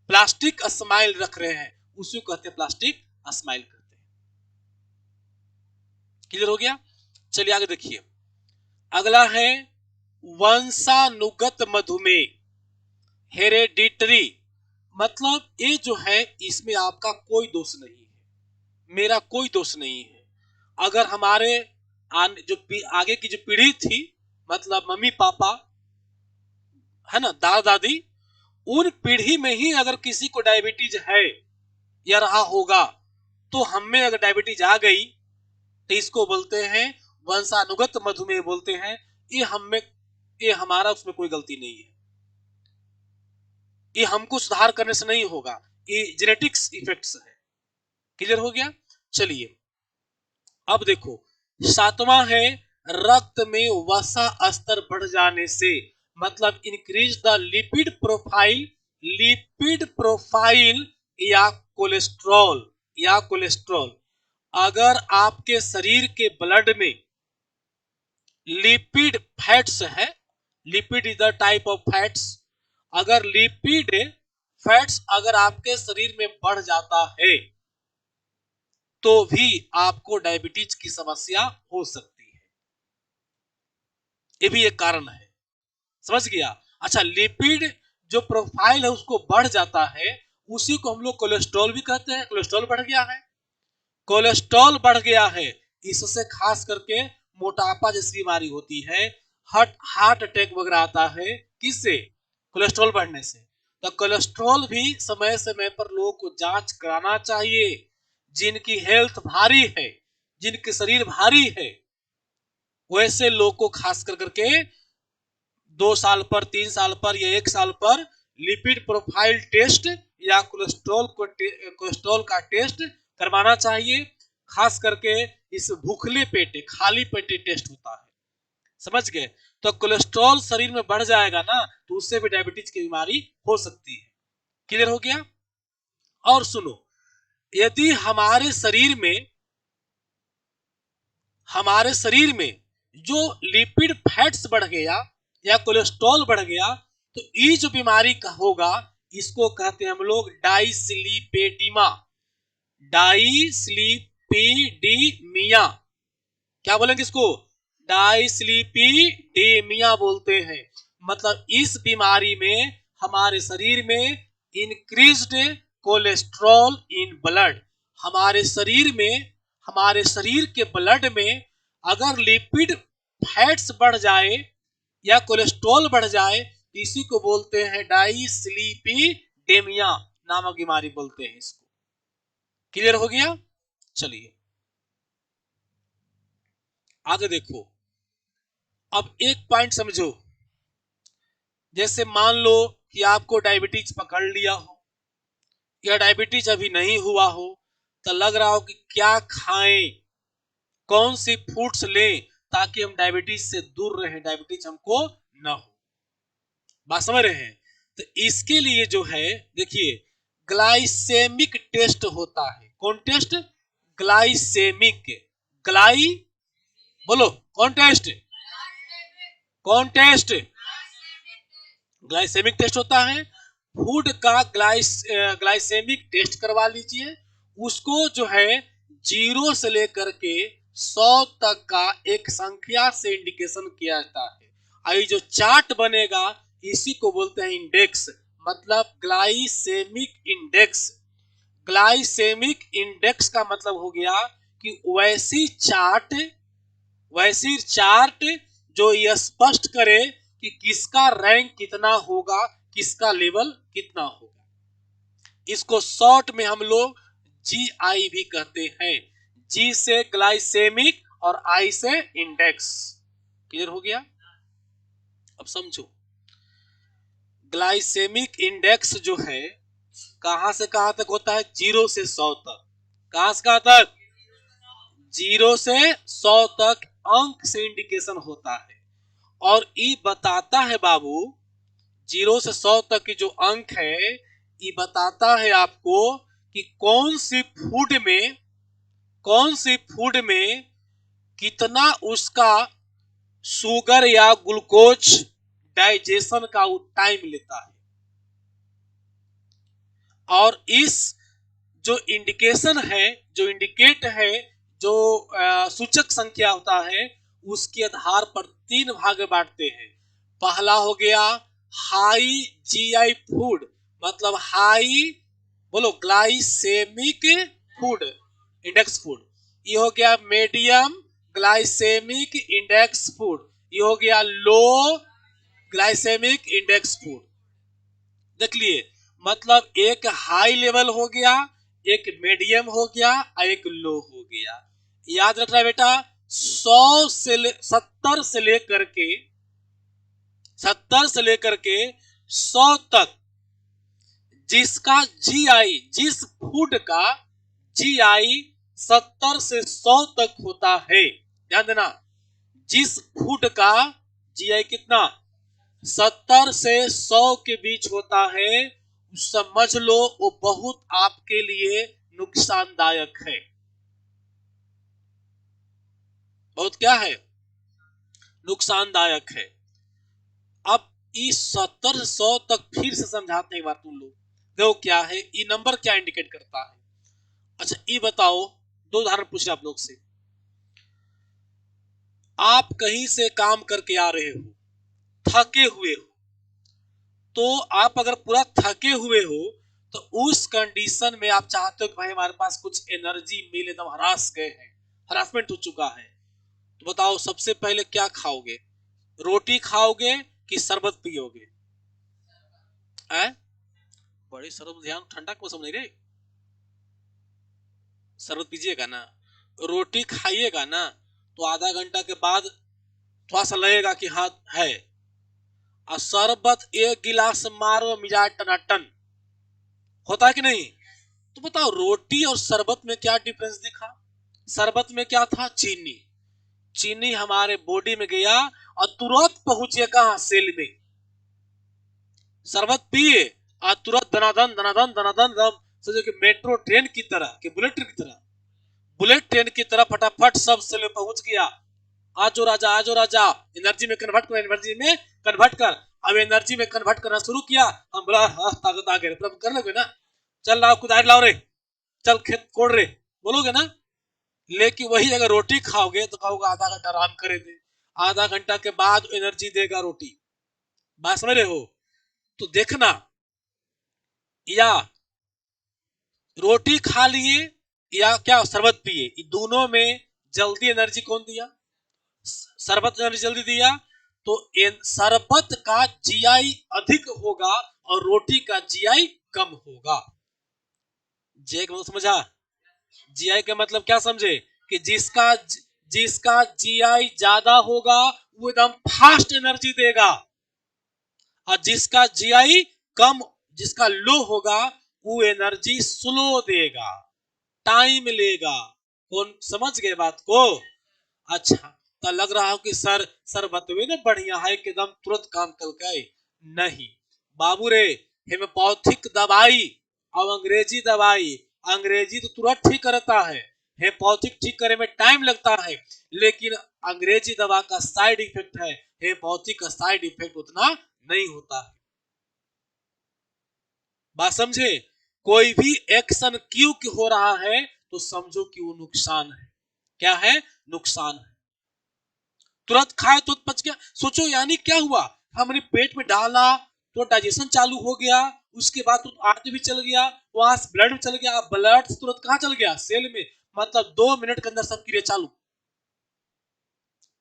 प्लास्टिक स्माइल रख रहे हैं, उसी को कहते हैं प्लास्टिक स्माइल करते हैं। क्लियर हो गया? चलिए आगे देखिए, अगला है वंशानुगत मधुमेह, हेरेडिटरी। मतलब ये जो है, इसमें आपका कोई दोष नहीं है, मेरा कोई दोष नहीं है। अगर हमारे जो आगे की जो पीढ़ी थी, मतलब मम्मी पापा है ना, दादा दादी, उन पीढ़ी में ही अगर किसी को डायबिटीज है या रहा होगा, तो हमें अगर डायबिटीज आ गई तो इसको बोलते हैं वंशानुगत मधुमेह बोलते हैं। ये हमारा उसमें कोई गलती नहीं है, ये हमको सुधार करने से नहीं होगा, ये जेनेटिक्स इफेक्ट्स है। क्लियर हो गया? चलिए अब देखो, सातवां है रक्त में वसा स्तर बढ़ जाने से, मतलब increase the lipid profile, lipid profile या कोलेस्ट्रॉल, या कोलेस्ट्रॉल। अगर आपके शरीर के ब्लड में लिपिड फैट्स है, lipid is the type of fats, अगर लिपिड फैट्स अगर आपके शरीर में बढ़ जाता है तो भी आपको डायबिटीज की समस्या हो सकती है, ये भी एक कारण है। समझ गया? अच्छा, लिपिड जो प्रोफाइल है उसको बढ़ जाता है, उसी को हम लोग कोलेस्ट्रॉल भी कहते हैं। कोलेस्ट्रॉल बढ़ गया है, कोलेस्ट्रॉल बढ़ गया है, इससे खास करके मोटापा जैसी बीमारी होती है, हार्ट अटैक वगैरह आता है, किससे? कोलेस्ट्रॉल बढ़ने से। तो कोलेस्ट्रॉल भी समय समय पर लोगों को जांच कराना चाहिए। जिनकी हेल्थ भारी है, जिनके शरीर भारी है, वैसे लोग को खास कर करके 2 साल पर, 3 साल पर या 1 साल पर लिपिड प्रोफाइल टेस्ट या कोलेस्ट्रॉल का टेस्ट करवाना चाहिए। खास करके इस भूखले पेटे, खाली पेटे टेस्ट होता है। समझ गए? तो कोलेस्ट्रॉल शरीर में बढ़ जाएगा ना, तो उससे भी डायबिटीज की बीमारी हो सकती है। क्लियर हो गया? और सुनो, यदि हमारे शरीर में जो लिपिड फैट्स बढ़ गया या कोलेस्ट्रॉल बढ़ गया, तो ये जो बीमारी का होगा, इसको कहते हैं हम लोग डाइस्लिपेडीमा, डाइस्लिपेडीमिया। क्या बोलेंगे इसको? डाइस्लिपिडेमिया बोलते हैं। मतलब इस बीमारी में हमारे शरीर में इंक्रीज्ड कोलेस्ट्रॉल इन ब्लड, हमारे शरीर में, हमारे शरीर के ब्लड में अगर लिपिड फैट्स बढ़ जाए या कोलेस्ट्रॉल बढ़ जाए, इसी को बोलते हैं डाइस्लिपिडेमिया नामक बीमारी बोलते हैं इसको। क्लियर हो गया? चलिए आगे देखो। अब एक पॉइंट समझो, जैसे मान लो कि आपको डायबिटीज पकड़ लिया हो या डायबिटीज अभी नहीं हुआ हो, तो लग रहा हो कि क्या खाएं, कौन सी फूड्स लें ताकि हम डायबिटीज से दूर रहें, डायबिटीज हमको ना हो। बात समझ रहे हैं? तो इसके लिए जो है, देखिए, ग्लाइसेमिक टेस्ट होता है। कौन टेस्ट? ग्लाइसेमिक। ग्लाई बोलो, कौन टेस्ट? कौन टेस्ट? ग्लाइसेमिक टेस्ट होता है। फूड का ग्लाइसेमिक टेस्ट करवा लीजिए। उसको जो है 0 से लेकर के 100 तक का एक संख्या से इंडिकेशन किया जाता है। आई जो चार्ट बनेगा इसी को बोलते हैं इंडेक्स, मतलब ग्लाइसेमिक इंडेक्स। ग्लाइसेमिक इंडेक्स का मतलब हो गया कि वैसी चार्ट जो ये स्पष्ट करे कि किसका रैंक कितना होगा, किसका लेवल कितना होगा। इसको शॉर्ट में हम लोग GI भी कहते हैं। G से ग्लाइसेमिक और I से इंडेक्स। क्लियर हो गया? अब समझो, ग्लाइसेमिक इंडेक्स जो है कहां से कहां तक होता है? 0 से 100 तक। कहां से कहां तक? 0 से 100 तक अंक से इंडिकेशन होता है। और ये बताता है बाबू, 0 से 100 तक की जो अंक है, ये बताता है आपको कि कौन सी फूड में कितना उसका शुगर या ग्लूकोज डाइजेशन का टाइम लेता है। और इस जो इंडिकेशन है, जो इंडिकेट है, जो सूचक संख्या होता है, उसके आधार पर 3 भाग में बांटते हैं। पहला हो गया हाई GI फूड, मतलब हाई, बोलो, ग्लाइसेमिक फूड, इंडेक्स फूड। ये हो गया मीडियम ग्लाइसेमिक इंडेक्स फूड। ये हो गया लो ग्लाइसेमिक इंडेक्स फूड। देख लिए, मतलब एक हाई लेवल हो गया, एक मीडियम हो गया और एक लो हो गया। याद रखना बेटा, 70 से लेकर के 100 तक जिसका GI, जिस फूड का GI 70 से 100 तक होता है, ध्यान देना, जिस फूड का GI कितना 70 से 100 के बीच होता है, समझ लो वो बहुत आपके लिए नुकसानदायक है। बहुत क्या है? नुकसानदायक है। अब इस 70 से 100 तक फिर से समझाते हैं बात तुम लोग। देखो क्या है ये नंबर, क्या इंडिकेट करता है। अच्छा ये बताओ, 2 उदाहरण पूछ रहे आप लोग से। आप कहीं से काम करके आ रहे हो, थके हुए हो, तो आप अगर पूरा थके हुए हो तो उस कंडीशन में आप चाहते हो कि भाई हमारे पास कुछ एनर्जी मिले, एकदम हरास गए हैं, हरासमेंट हो चुका है, तो बताओ सबसे पहले क्या खाओगे? रोटी खाओगे कि शरबत पियोगे? बड़े शरबत, ध्यान, ठंडा को समझ रहे, शरबत पीजिएगा ना, रोटी खाइएगा ना, तो आधा घंटा के बाद थोड़ा सा लगेगा कि हाँ है, और शरबत 1 गिलास मारो मिजाज टनाटन, होता है कि नहीं? तो बताओ रोटी और शरबत में क्या डिफरेंस दिखा? शरबत में क्या था? चीनी। चीनी हमारे बॉडी में गया और तुरंत पहुंचे कहां? सेल में। शरबत पिए और तुरंत दनादन दनादन दनादन दम, सोचो कि मेट्रो ट्रेन की तरह, कि बुलेट ट्रेन की तरह, बुलेट ट्रेन की तरह फटाफट सब सेल में पहुंच गया। आजो राजा, आजो राजा, एनर्जी में कन्वर्ट कर, एनर्जी में कन्वर्ट कर। अब एनर्जी में कन्वर्ट करना शुरू किया, हम बोला हाँ ताकत आ गई, कर लोगे ना? चल लाओ कुदार लाओ रे, चल खेत कोड़ रे, बोलोगे ना? लेकिन वही अगर रोटी खाओगे तो कहोगे आधा घंटा आराम करे दे, आधा घंटा के बाद एनर्जी देगा रोटी। बात समझ रहे हो? तो देखना, या रोटी खा लिए या क्या शरबत पिए, दोनों में जल्दी एनर्जी कौन दिया? शरबत एनर्जी जल्दी दिया। तो शरबत का जीआई अधिक होगा और रोटी का जीआई कम होगा। जे का मतलब समझा? जीआई का मतलब क्या समझे? कि जिसका जीआई ज्यादा होगा वो एकदम फास्ट एनर्जी देगा, और जिसका जीआई कम, जिसका लो होगा वो एनर्जी स्लो देगा, टाइम लेगा। कौन समझ गए बात को? अच्छा, तो लग रहा हो कि सर बतवे ना बढ़िया है कि एकदम तुरंत काम कल गए। नहीं बाबू रे, हेमोपैथिक दवाई और अंग्रेजी दवाई, अंग्रेजी तो तुरंत ठीक करता है, हेमोपैथिक ठीक करे में टाइम लगता है, लेकिन अंग्रेजी दवा का साइड इफेक्ट है, हेमोपैथिक का साइड इफेक्ट उतना नहीं होता है। बात समझे? कोई भी एक्शन क्यों हो रहा है तो समझो कि वो नुकसान है। क्या है? नुकसान है। तुरंत खाए तो पच गया, सोचो यानी क्या हुआ, हमने पेट में डाला तो डाइजेशन चालू हो गया, उसके बाद तो आगे भी चल गया, वहां से ब्लड में चल गया, ब्लड से तुरंत कहां चल गया? सेल में। मतलब 2 मिनट के अंदर सब क्रिया चालू,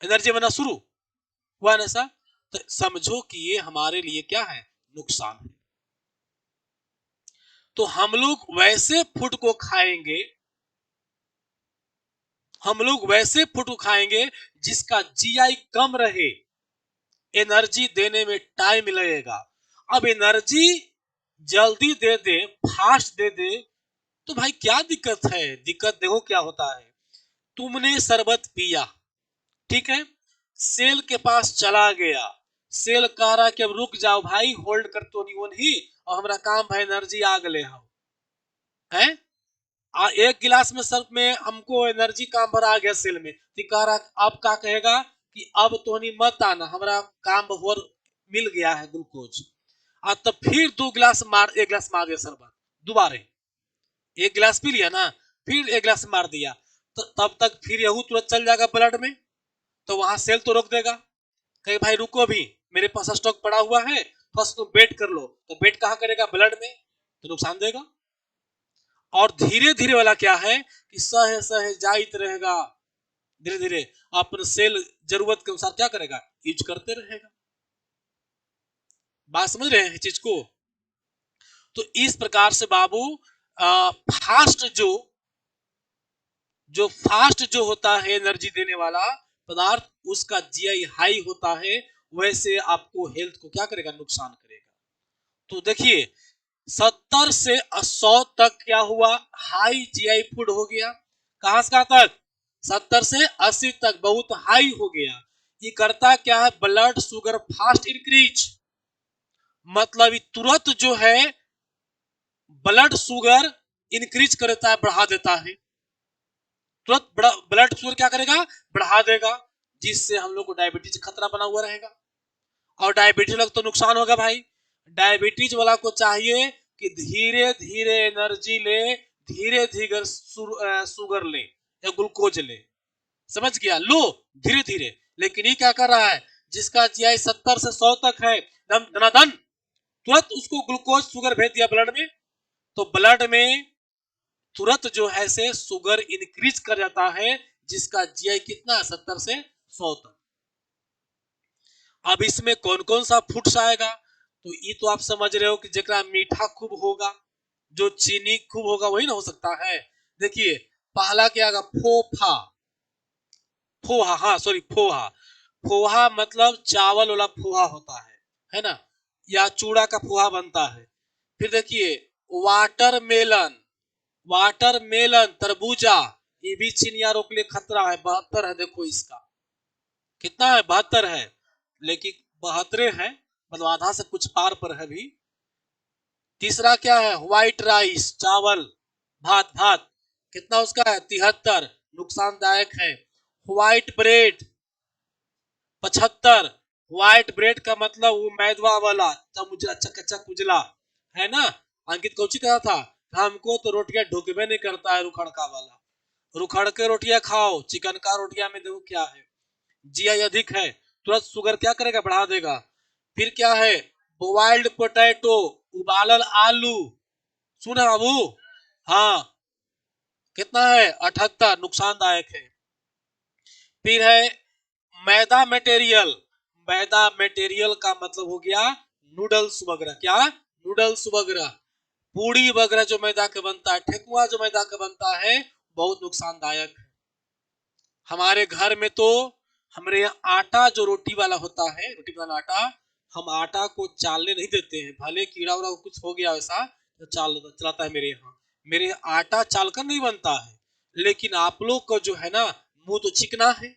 एनर्जी बनना शुरू हुआ ना ऐसा। तो समझो कि ये हमारे लिए क्या है? नुकसान है। तो हम लोग वैसे फूड को खाएंगे, हम लोग वैसे फूड को खाएंगे जिसका जीआई कम रहे, एनर्जी देने में टाइम लगेगा। अब एनर्जी जल्दी दे दे, फास्ट दे दे, तो भाई क्या दिक्कत है? दिक्कत देखो क्या होता है। तुमने शरबत पिया, ठीक है, सेल के पास चला गया, सेल कह रहा कि अब रुक जाओ भाई, होल्ड कर तो नहीं और हमारा काम है एनर्जी आ गए हम है। एक गिलास में सर में हमको एनर्जी काम भरा आ गया सेल में, तो कह रहा अब क्या कहेगा कि अब तो नहीं मत आना, हमारा काम और मिल गया है ग्लूकोज। तब फिर 2 गिलास मार, 1 गिलास मार दिया शरबत दोबारे, 1 गिलास पी लिया ना, फिर 1 गिलास मार दिया, तो तब तक फिर यहू तुरंत चल जाएगा ब्लड में, तो वहां सेल तो रोक देगा, कहे भाई रुको भी, मेरे पास स्टॉक पड़ा हुआ है, फर्स्ट तुम वेट कर लो, तो वेट कहां करेगा? ब्लड में, तो नुकसान देगा। और धीरे धीरे वाला क्या है कि सहे सहे जाइत रहेगा, धीरे धीरे अपने सेल जरूरत के अनुसार क्या करेगा? यूज करते रहेगा। बात समझ रहे हैं चीज को? तो इस प्रकार से बाबू फास्ट जो फास्ट जो होता है एनर्जी देने वाला पदार्थ, उसका जीआई हाई होता है, वैसे आपको हेल्थ को क्या करेगा? नुकसान करेगा। तो देखिए 70 से 100 तक क्या हुआ? हाई जीआई फूड हो गया। कहां से कहां तक? 70 से 80 तक बहुत हाई हो गया। ये करता क्या है? ब्लड शुगर फास्ट इंक्रीज, मतलब तुरंत जो है ब्लड शुगर इंक्रीज करता है, बढ़ा देता है, तुरंत ब्लड शुगर क्या करेगा? बढ़ा देगा, जिससे हम लोग को डायबिटीज खतरा बना हुआ रहेगा। और डायबिटीज वाला तो नुकसान होगा भाई। डायबिटीज वाला को चाहिए कि धीरे धीरे एनर्जी ले, धीरे धीरे शुगर ले या ग्लूकोज ले, समझ गया? लो धीरे धीरे। लेकिन ये क्या कर रहा है? जिसका जीआई 70 से 100 तक है, दनादन तुरंत उसको ग्लूकोज शुगर भेज दिया ब्लड में, तो ब्लड में तुरंत जो है से शुगर इंक्रीज कर जाता है, जिसका जीआई कितना है? 70 से 100 तक। अब इसमें कौन कौन सा फूड्स आएगा? तो ये तो आप समझ रहे हो कि जरा मीठा खूब होगा, जो चीनी खूब होगा वही ना हो सकता है। देखिए पहला क्या आएगा? फोफा, फोहा, हाँ सॉरी फोहा, फोहा मतलब चावल वाला पोहा होता है ना, या चूड़ा का पोहा बनता है। फिर देखिए वाटरमेलन, वाटरमेलन तरबूजा, ये भी चिनिया रोग के लिए खतरा है, 72 है, देखो इसका कितना है? 72 है, लेकिन 72 है, मतलब आधा से कुछ पार पर है भी। तीसरा क्या है? व्हाइट राइस, चावल, भात, भात कितना उसका है? 73, नुकसानदायक है। व्हाइट ब्रेड 75, व्हाइट ब्रेड का मतलब वो मैदवा वाला मुझे अच्छा कच्चा कुजला है ना। अंकित कौची कहा था? हमको तो रोटियां ढुकबे नहीं करता है, रुखड़का वाला। रुखड़ के रोटियां खाओ, चिकन का रोटियां में देखो क्या है, जीआई अधिक है, तुरंत शुगर क्या करेगा, बढ़ा देगा। फिर क्या है, बॉइल्ड पोटैटो, उबालल आलू, सुना बाबू, हाँ, कितना है 78, नुकसानदायक है। फिर है मैदा मटेरियल, मैदा मटेरियल का मतलब हो गया नूडल्स वगैरह, क्या, नूडल्स वगैरह, पूड़ी वगैरह जो मैदा का बनता है, ठेकुआ जो मैदा का बनता है, बहुत नुकसानदायक है। हमारे घर में तो हमारे यहाँ आटा जो रोटी वाला होता है, रोटी वाला आटा, हम आटा को चालने नहीं देते हैं, भले कीड़ा उड़ा कुछ हो गया वैसा तो चलाता है मेरे यहाँ। मेरे यहाँ आटा चालकर नहीं बनता है, लेकिन आप लोग को जो है ना, मुंह तो चिकना है,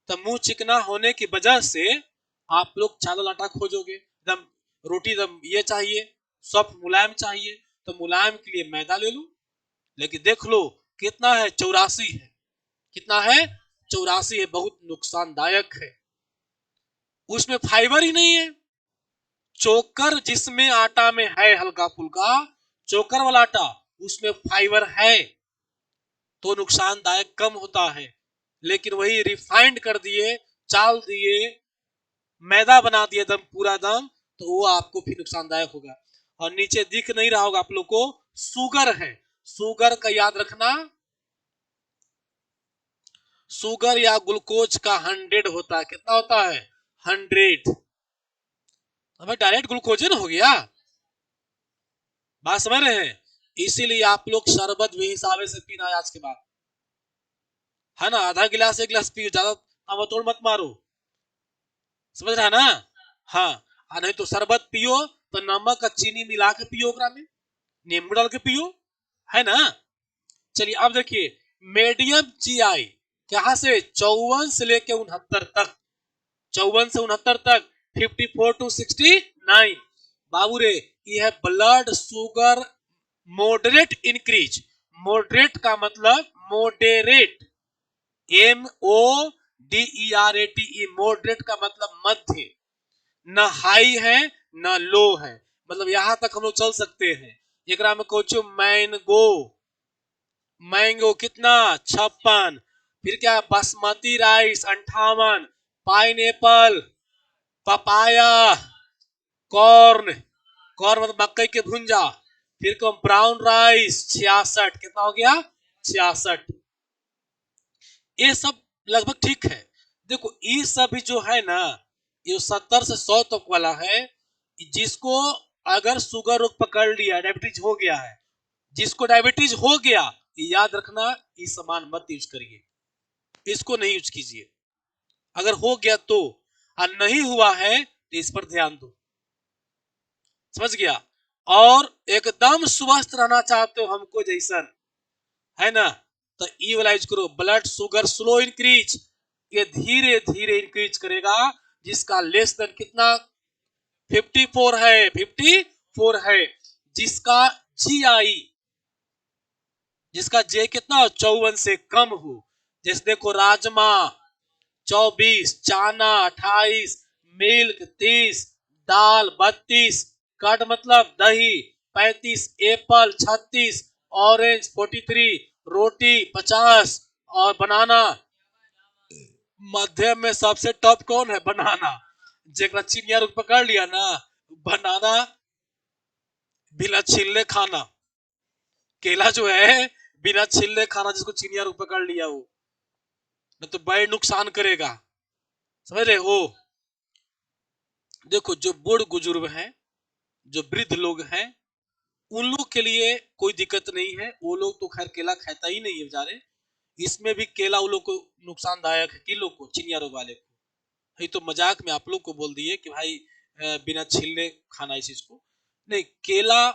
तो मुंह चिकना होने की वजह से आप लोग चावल आटा खोजोगे, एकदम रोटी एकदम ये चाहिए, सॉफ्ट मुलायम चाहिए, तो मुलायम के लिए मैदा ले लो। लेकिन देख लो कितना है, 84 है, कितना है, 84 है, बहुत नुकसानदायक है। उसमें फाइबर ही नहीं है। चोकर जिसमें आटा में है हल्का फुल्का, चोकर वाला आटा, उसमें फाइबर है तो नुकसानदायक कम होता है। लेकिन वही रिफाइंड कर दिए, चाल दिए, मैदा बना दिए दम पूरा दम, तो वो आपको फिर नुकसानदायक होगा। और नीचे दिख नहीं रहा होगा आप लोग को, शुगर है, शुगर का याद रखना, शुगर या ग्लूकोज का 100 होता है, कितना होता है, 100। हमें डायरेक्ट ग्लूकोज ना हो गया, बात समझ रहे हैं। इसीलिए आप लोग शरबत भी हिसाब से पीना है आज के बाद, है ना, आधा गिलास एक गिलास पियो, ज्यादा तोड़ मत मारो, समझ रहा है ना। हाँ, नहीं तो शरबत पियो तो नमक और चीनी मिला के पियो, में नींबू डाल के पियो, है ना। चलिए अब देखिए, मीडियम जीआई कहां से, 54 से लेके 69 तक, 54 से 69 तक, 54 टू 69। बाबू रे, ये है blood sugar moderate increase, moderate का मतलब मॉडरेट, MODERATE, मॉडरेट का मतलब मध्य, न हाई है न लो है, मतलब यहां तक हम लोग चल सकते हैं। एक में कुछ मैंगो, मैंगो कितना, 56। फिर क्या, basmati rice 58, pine Apple, papaya, corn, corn मतलब मकई के भुंजा, फिर को ब्राउन राइस 66, कितना हो गया, 66। ये सब लगभग ठीक है। देखो ये सब जो है ना, ये 70 से 100 तक वाला है, जिसको अगर शुगर रोग पकड़ लिया, डायबिटीज हो गया है, जिसको डायबिटीज हो गया, ये याद रखना, ये सामान मत यूज करिए, इसको नहीं यूज कीजिए। अगर हो गया तो, और नहीं हुआ है तो इस पर ध्यान दो, समझ गया। और एकदम स्वस्थ रहना चाहते हो हमको जैसन, है ना, तो ई वाला यूज करो, ब्लड शुगर स्लो इंक्रीज, ये धीरे धीरे इंक्रीज करेगा, जिसका लेस देन कितना, 54 है, 54 है। जिसका जीआई, जिसका जे कितना 54 से कम हो, जैसे देखो राजमा 24, चाना 28, मिल्क 30, दाल 32, कट मतलब दही 35, एप्पल 36, ऑरेंज 43, रोटी 50, और बनाना मध्यम में सबसे टॉप कौन है, बनाना, जेकरा चिनिया रुक पकड़ लिया ना, बनाना बिना छिलने खाना, केला जो है बिना छिलने खाना, जिसको चिनिया रुक पकड़ लिया वो, नहीं तो बड़े नुकसान करेगा, समझ रहे हो। देखो जो बूढ़ बुजुर्ग हैं, जो वृद्ध लोग हैं, उन लोग के लिए कोई दिक्कत नहीं है, वो लोग तो खैर केला खाता ही नहीं है बेचारे। इसमें भी केला वो लोग को नुकसानदायक है, किन लोग को, चिनिया रोग वाले को। ये तो मजाक में आप लोग को बोल दिए कि भाई बिना छिलने खाना इस चीज को, नहीं, केला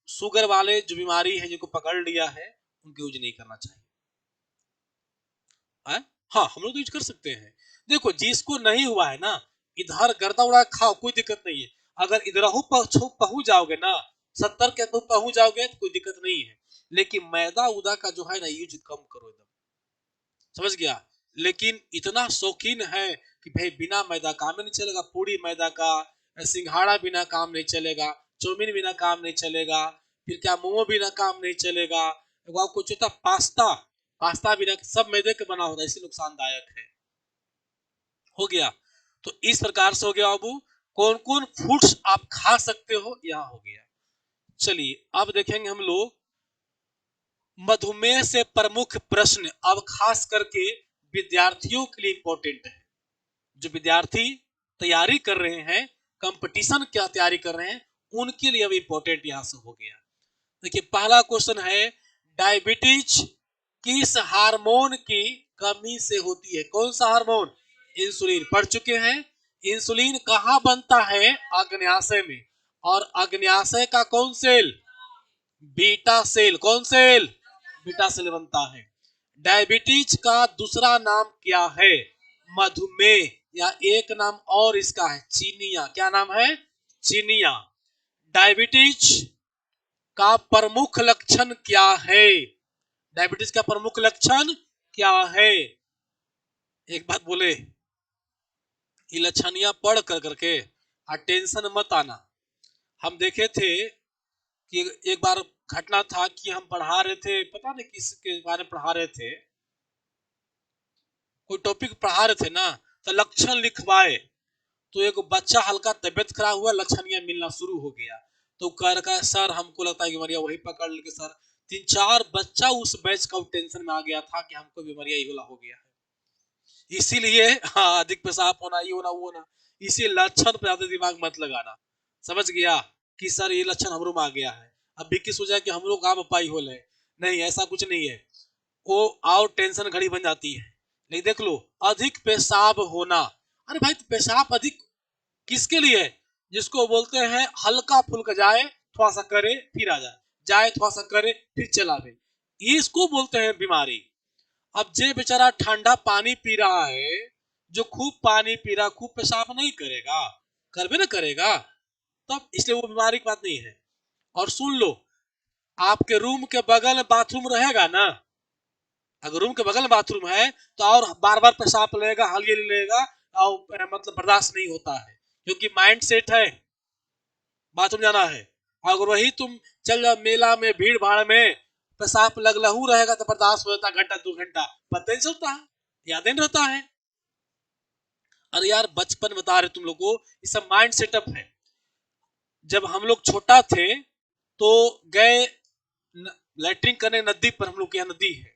शुगर वाले जो बीमारी है, जिनको पकड़ लिया है, उनको यूज नहीं करना चाहिए। है? हाँ, हम लोग तो यूज कर सकते हैं। देखो जिसको नहीं हुआ है ना, इधर गर्दा उड़ा खाओ, कोई दिक्कत नहीं है। अगर इधर पहुंच जाओगे ना, 70 के पहुंच जाओगे तो कोई दिक्कत नहीं है। लेकिन मैदा उदा का जो है ना, यूज कम करो एकदम, समझ गया। लेकिन इतना शौकीन है कि भाई बिना मैदा काम नहीं चलेगा, पूरी मैदा का, सिंघाड़ा बिना काम नहीं चलेगा, चाउमीन बिना काम नहीं चलेगा, फिर क्या मोमो बिना काम नहीं चलेगा, आपको पास्ता, पास्ता भी सब मैदे के बना होता है, इसलिए नुकसानदायक है। हो गया। तो इस प्रकार से हो गया बाबू, कौन कौन फूड्स आप खा सकते हो, यहाँ हो गया। चलिए अब देखेंगे हम लोग मधुमेह से प्रमुख प्रश्न, अब खास करके विद्यार्थियों के लिए इंपॉर्टेंट है। जो विद्यार्थी तैयारी कर रहे हैं, कंपटीशन क्या तैयारी कर रहे हैं, उनके लिए अब इंपॉर्टेंट यहां से हो गया। देखिए पहला क्वेश्चन है, डायबिटीज किस हार्मोन की कमी से होती है? कौन सा हार्मोन? इंसुलिन। पढ़ चुके हैं। इंसुलिन कहाँ बनता है? अग्न्याशय में। और अग्न्याशय का कौन सेल? Beta cell. कौन सेल? बीटा सेल बनता है। डायबिटीज का दूसरा नाम क्या है? मधुमेह, या एक नाम और इसका है चीनिया। क्या नाम है? चीनिया। डायबिटीज का प्रमुख लक्षण क्या है? डायबिटीज का प्रमुख लक्षण क्या है? एक बात बोले, ये लक्षणिया पढ़ कर करके टेंशन मत आना। हम देखे थे कि एक बार घटना था कि हम पढ़ा रहे थे, पता नहीं किसके बारे में पढ़ा रहे थे, कोई टॉपिक पढ़ा रहे थे ना, तो लक्षण लिखवाए, तो एक बच्चा हल्का तबियत खराब हुआ, लक्षणिया मिलना शुरू हो गया। तो कह रहा सर हमको लगता है कि बीमारियां वही पकड़ लेके सर। 3-4 बच्चा उस बैच का टेंशन में आ गया था कि हमको बीमारियां ये हो गया है। इसीलिए हाँ, अधिक पेशाब होना, ये होना, वो होना, इसी लक्षण पे ज्यादा दिमाग मत लगाना। समझ गया कि सर ये लक्षण हमरो में आ गया है, अब भी किस हो जाए कि हम लोग काम पाई हो ले, नहीं ऐसा कुछ नहीं है। वो आओ टेंशन घड़ी बन जाती है। नहीं देख लो, अधिक पेशाब होना, अरे भाई तो पेशाब अधिक किसके लिए? जिसको बोलते हैं हल्का फुल्का जाए, थोड़ा सा करे फिर आ जाए, जाए थोड़ा सा करे फिर चला दे, ये इसको बोलते हैं बीमारी। अब जे बेचारा ठंडा पानी पी रहा है, जो खूब पानी पी रहा, खूब पेशाब नहीं करेगा? करबे ना करेगा, तब इसलिए वो बीमारी की बात नहीं है। और सुन लो, आपके रूम के बगल में बाथरूम रहेगा ना, अगर रूम के बगल में बाथरूम है तो और बार बार पेशाब लेगा, हलिए लेगा, और मतलब बर्दाश्त नहीं होता है, क्योंकि माइंड सेट है बाथरूम जाना है। अगर वही तुम चल जाओ मेला में, भीड़ भाड़ में, पेशाब लग लहू रहेगा तो बर्दाश्त होता घंटा 2 घंटा, पता नहीं चलता है, याद नहीं रहता है। अरे यार बचपन बता रहे तुम लोग को, ये सब माइंड सेटअप है। जब हम लोग छोटा थे तो गए लैट्रिन करने नदी पर, हम लोग के यहाँ नदी है,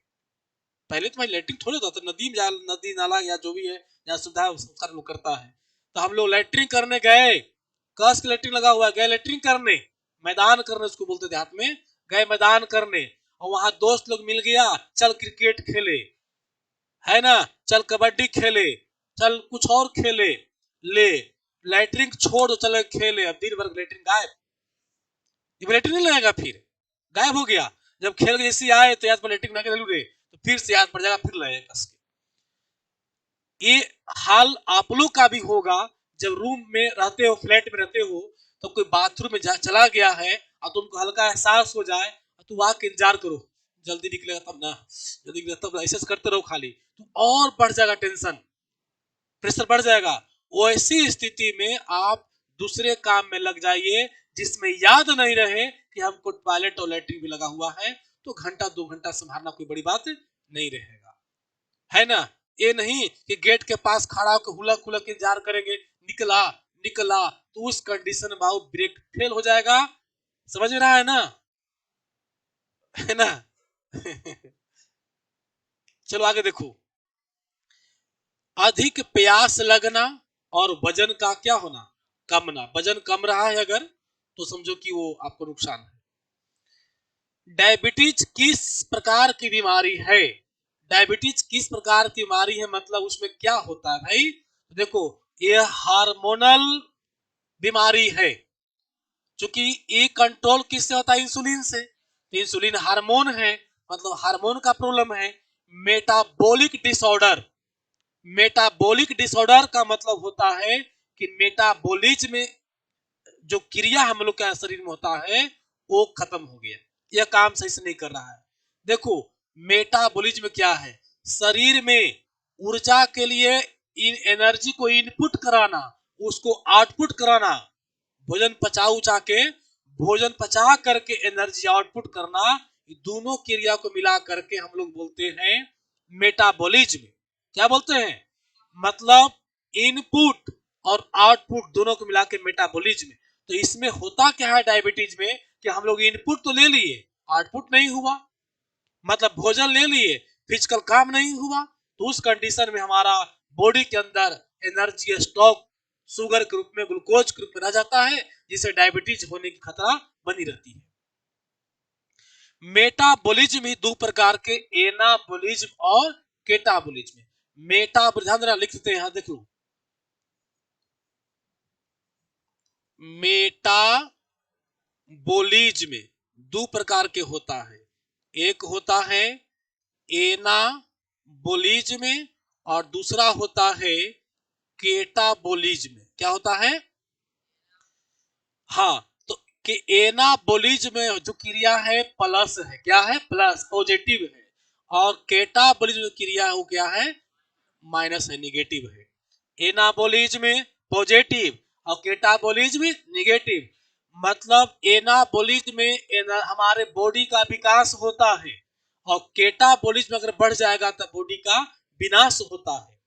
पहले तो भाई लैट्रिन थोड़े होता था, नदी में, नदी नाला या जो भी है जहाँ सुविधा है उसका लोग करता है। तो हम लोग लैट्रिन करने गए, कस के लैट्रिन लगा हुआ है, गए लैट्रिन करने, मैदान करने उसको बोलते थे, हाथ में गए मैदान करने, और वहां दोस्त लोग मिल गया, चल क्रिकेट खेले, है ना, चल कबड्डी खेले, चल कुछ और खेले, ले लैट्रिन छोड़ चले खेले, अब दिन भर लैट्रिन गायब, लैट्रिन नहीं लगेगा, फिर गायब हो गया। जब खेल जैसे आए तो याद पर लैट्रिन ना रे, तो फिर से याद पड़ जाएगा, फिर लगेगा कस के। ये हाल आप लोग का भी होगा, जब रूम में रहते हो, फ्लैट में रहते हो, तो कोई बाथरूम में चला गया है और तुमको हल्का एहसास हो जाए, तो वहां के इंतजार करो, जल्दी निकलेगा तब ना, जल्दी निकलेगा तब, ऐसे करते रहो खाली, तो और बढ़ जाएगा टेंशन, प्रेशर बढ़ जाएगा। वैसी स्थिति में आप दूसरे काम में लग जाइए जिसमें याद नहीं रहे कि हमको टॉयलेट और लैट्रिन भी लगा हुआ है, तो घंटा 2 घंटा संभालना कोई बड़ी बात नहीं रहेगा, है ना। ये नहीं कि गेट के पास खड़ा होकर हुलक हुलक इंतजार करेंगे, निकला निकला, तो उस कंडीशन में भाव ब्रेक फेल हो जाएगा। समझ में रहा है ना? है ना? चलो आगे देखो, अधिक प्यास लगना और वजन का क्या होना? कमना। वजन कम रहा है अगर, तो समझो कि वो आपको नुकसान है। डायबिटीज किस प्रकार की बीमारी है? डायबिटीज किस प्रकार की बीमारी है, मतलब उसमें क्या होता है भाई? देखो, ये हार्मोनल बीमारी है, क्योंकि ये कंट्रोल किससे होता है? इंसुलिन से। तो इंसुलिन हार्मोन है, मतलब हार्मोन का प्रॉब्लम है। मेटाबॉलिक डिसऑर्डर, मेटाबॉलिक डिसऑर्डर का मतलब होता है कि मेटाबॉलिज्म में जो क्रिया हम लोग के शरीर में होता है वो खत्म हो गया, यह काम सही से नहीं कर रहा है। देखो, मेटाबॉलिज्म क्या है? शरीर में ऊर्जा के लिए इन एनर्जी को इनपुट कराना, उसको आउटपुट कराना, भोजन पचा उचा के, भोजन पचा करके एनर्जी आउटपुट करना, दोनों क्रिया को मिला करके हम लोग बोलते हैं मेटाबॉलिज्म। क्या बोलते हैं? मतलब इनपुट और आउटपुट दोनों को मिला के मेटाबॉलिज्म। तो इसमें होता क्या है डायबिटीज में कि हम लोग इनपुट तो ले लिए, आउटपुट नहीं हुआ, मतलब भोजन ले लिए, फिजिकल काम नहीं हुआ, तो उस कंडीशन में हमारा बॉडी के अंदर एनर्जी स्टॉक शुगर के रूप में, ग्लूकोज के रूप में रह जाता है, जिससे डायबिटीज होने की खतरा बनी रहती है। मेटाबॉलिज्म ही दो प्रकार के, एनाबॉलिज्म और केटाबॉलिज्म। मेटाबॉलिज्म ध्यान लिख देते हैं, यहां देख लो, मेटाबॉलिज्म दो प्रकार के होता है, एक होता है एनाबॉलिज्म और दूसरा होता है केटाबॉलिज्म। क्या होता है? हाँ, तो कि एनाबॉलिज्म में जो क्रिया है प्लस है, क्या है? प्लस, पॉजिटिव है, और केटाबॉलिज्म क्रिया है वो क्या है? माइनस है, निगेटिव है। एनाबॉलिज्म में पॉजिटिव और केटाबॉलिज्म में निगेटिव। मतलब एनाबॉलिज्म में हमारे बॉडी का विकास होता है, और केटाबॉलिज्म अगर बढ़ जाएगा तो बॉडी का विनाश होता है।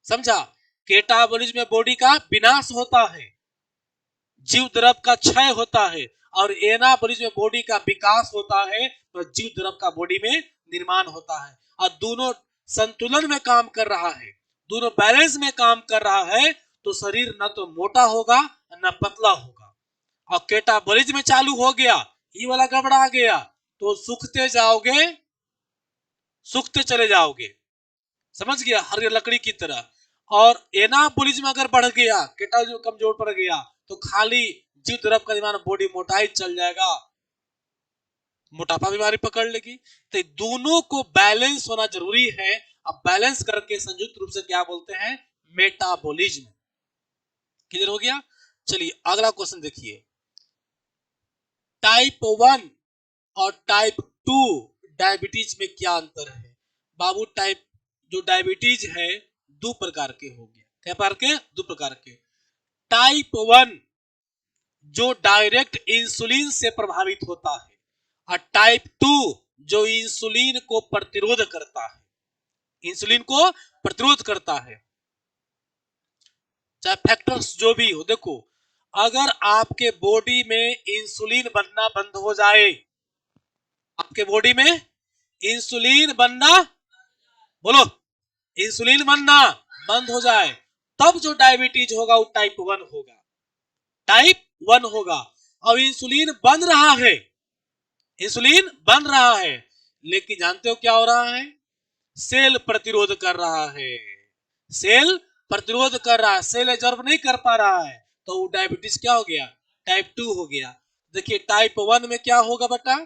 समझा? केटाबॉलिज्म में बॉडी का विनाश होता है, जीव द्रव का क्षय होता है, और एनाबॉलिज्म में बॉडी का विकास होता है, तो जीव द्रव का बॉडी में निर्माण होता है। और दोनों संतुलन में काम कर रहा है, दोनों बैलेंस में काम कर रहा है, तो शरीर न तो मोटा होगा न पतला होगा। और केटाबॉलिज्म में चालू हो गया, ये वाला गड़बड़ा गया, तो सूखते जाओगे, सूखते चले जाओगे। समझ गया? हर लकड़ी की तरह। और एनाबॉलिज्म अगर बढ़ गया, केटाबॉलिज्म कमजोर पड़ गया, तो खाली जीव द्रव का निर्माण, बॉडी मोटाई चल जाएगा, मोटापा बीमारी पकड़ लेगी। तो दोनों को बैलेंस होना जरूरी है। अब बैलेंस करके संयुक्त रूप से क्या बोलते हैं? मेटाबॉलिज्म। क्लियर हो गया? चलिए अगला क्वेश्चन देखिए, टाइप 1 और टाइप 2 डायबिटीज में क्या अंतर है? बाबू, टाइप जो डायबिटीज है दो प्रकार के हो गए। क्या प्रकार के? दो प्रकार के। टाइप 1 जो डायरेक्ट इंसुलिन से प्रभावित होता है, और टाइप 2 जो इंसुलिन को प्रतिरोध करता है, इंसुलिन को प्रतिरोध करता है, चाहे फैक्टर्स जो भी हो। देखो, अगर आपके बॉडी में इंसुलिन बनना बंद हो जाए, आपके बॉडी में इंसुलिन बनना, बोलो, इंसुलिन बनना बंद हो जाए, तब जो डायबिटीज होगा वो टाइप 1 होगा, टाइप 1 होगा। अब इंसुलिन बन रहा है, इंसुलिन बन रहा है, लेकिन जानते हो क्या हो रहा है? सेल प्रतिरोध कर रहा है, सेल प्रतिरोध कर रहा है, सेल एब्जॉर्ब नहीं कर पा रहा है, तो वो डायबिटीज क्या हो गया? टाइप 2 हो गया। देखिए टाइप 1 में क्या होगा बेटा?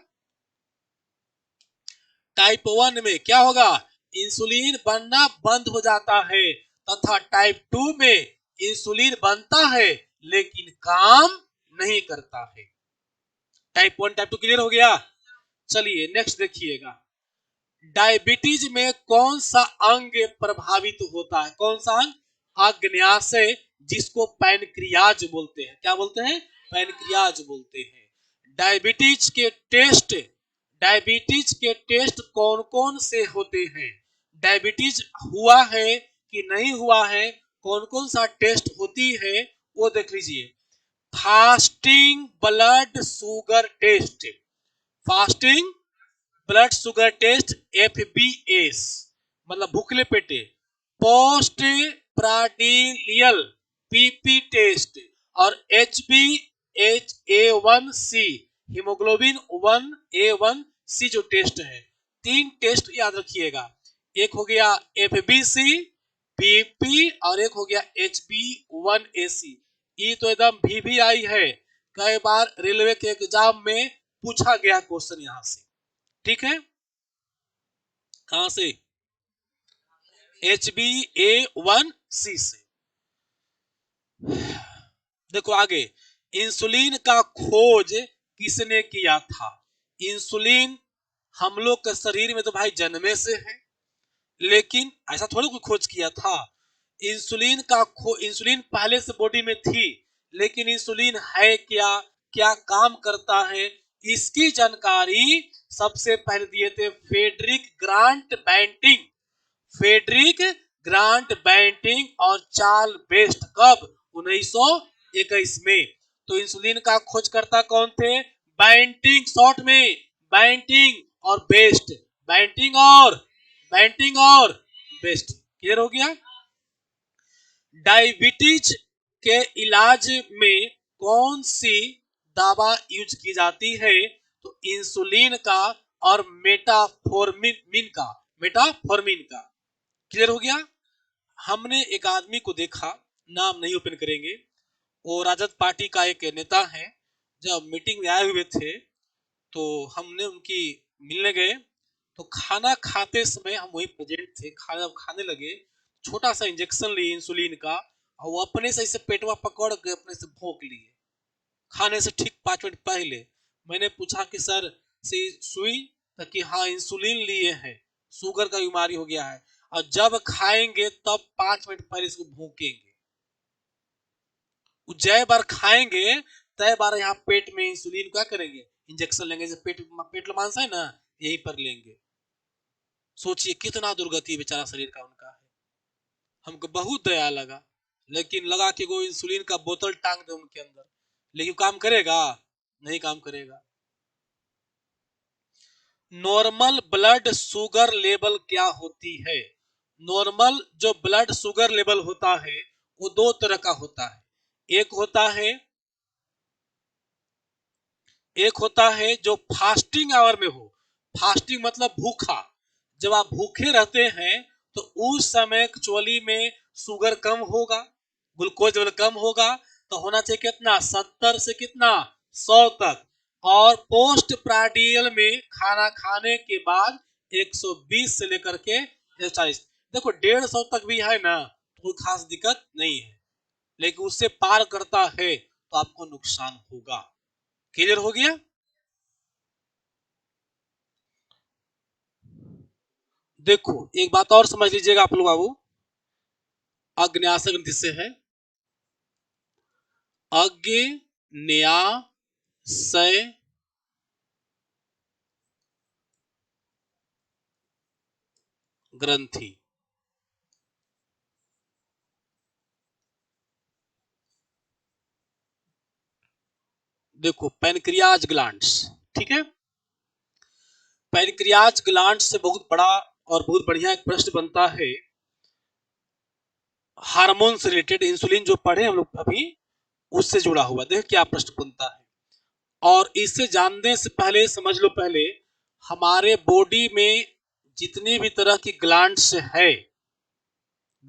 टाइप 1 में क्या होगा? इंसुलिन बनना बंद हो जाता है, तथा टाइप 2 में इंसुलिन बनता है लेकिन काम नहीं करता है। टाइप 1 टाइप 2 क्लियर हो गया? चलिए नेक्स्ट देखिएगा, डायबिटीज में कौन सा अंग प्रभावित होता है? कौन सा अंग? आग्नेयाशय, जिसको पैनक्रियाज बोलते हैं। क्या बोलते हैं? पैनक्रियाज बोलते हैं। डायबिटीज के टेस्ट, डायबिटीज के टेस्ट कौन कौन से होते हैं? डायबिटीज हुआ है कि नहीं हुआ है, कौन कौन सा टेस्ट होती है, वो देख लीजिए। Fasting blood sugar test, fasting blood sugar test, FBS मतलब भूखले पेटे। पोस्ट प्राडिलियल, PP टेस्ट, और HbA1c, हीमोग्लोबिन 1A1c जो टेस्ट है। तीन टेस्ट याद रखिएगा, एक हो गया FBC, PP, और एक हो गया HB1AC। ये तो एकदम VVI है, कई बार रेलवे के एग्जाम में पूछा गया क्वेश्चन यहां से। ठीक है? कहां से? HbA1c से। देखो आगे, इंसुलिन का खोज किसने किया था? इंसुलिन हम लोग के शरीर में तो भाई जन्मे से है, लेकिन ऐसा थोड़ी कोई खोज किया था। इंसुलिन का इंसुलिन पहले से बॉडी में थी, लेकिन इंसुलिन है क्या, क्या काम करता है, इसकी जानकारी सबसे पहले दिए थे Frederick Grant Banting, Frederick Grant Banting और चार्ल्स बेस्ट। कब? 1921 में। तो इंसुलिन का खोजकर्ता कौन थे? बैंटिंग, शॉर्ट में बैंटिंग और बेस्ट, बैंटिंग और बेस्ट। क्लियर हो गया? डायबिटीज के इलाज में कौन सी दवा यूज की जाती है? तो इंसुलिन का और मेटाफॉर्मिन का। क्लियर हो गया? हमने एक आदमी को देखा, नाम नहीं ओपन करेंगे, वो राजद पार्टी का एक नेता है। जब मीटिंग में आए हुए थे तो हमने उनकी मिलने गए, तो खाना खाते समय हम वही प्रेजेंट थे। खाना खाने लगे, छोटा सा इंजेक्शन लिए इंसुलिन का, और वो अपने से इसे पेटवा पकड़ के अपने से भोंक लिए, खाने से ठीक 5 मिनट पहले। मैंने पूछा कि सर से सुई? तो कि हाँ इंसुलिन लिए हैं, शुगर का बीमारी हो गया है, और जब खाएंगे तब 5 मिनट पहले इसको भूकेंगे। जय बार खाएंगे तय बार यहाँ पेट में इंसुलिन क्या करेंगे? इंजेक्शन लेंगे। जैसे पेट मांस है ना, यही पर लेंगे। सोचिए कितना दुर्गति बेचारा शरीर का उनका है। हमको बहुत दया लगा, लेकिन लगा कि वो इंसुलिन का बोतल टांग दे उनके अंदर, लेकिन काम करेगा? नहीं काम करेगा। नॉर्मल ब्लड शुगर लेवल क्या होती है? नॉर्मल जो ब्लड शुगर लेवल होता है वो दो तरह का होता है। एक होता है जो फास्टिंग आवर में हो। फास्टिंग मतलब भूखा। जब आप भूखे रहते हैं तो उस समय एक्चुअली में शुगर कम होगा, ग्लूकोज लेवल कम होगा। तो होना चाहिए कितना? 70 से कितना? 100 तक। और पोस्ट प्राडियल में खाना खाने के बाद 120 से लेकर के 140। देखो 150 तक भी है ना तो कोई खास दिक्कत नहीं है, लेकिन उससे पार करता है तो आपको नुकसान होगा। क्लियर हो गया? देखो एक बात और समझ लीजिएगा आप लोग बाबू, अग्न्याशय ग्रंथि से है। अग्न्याशय ग्रंथि। देखो पैनक्रियाज ग्लैंड्स, ठीक है। पैनक्रियाज ग्लैंड से बहुत बड़ा और बहुत बढ़िया एक प्रश्न बनता है हार्मोन से रिलेटेड। इंसुलिन जो पढ़े हम लोग अभी, उससे जुड़ा हुआ। देखो क्या प्रश्न बनता है। और इससे जानने से पहले समझ लो, पहले हमारे बॉडी में जितनी भी तरह की ग्लैंड्स है,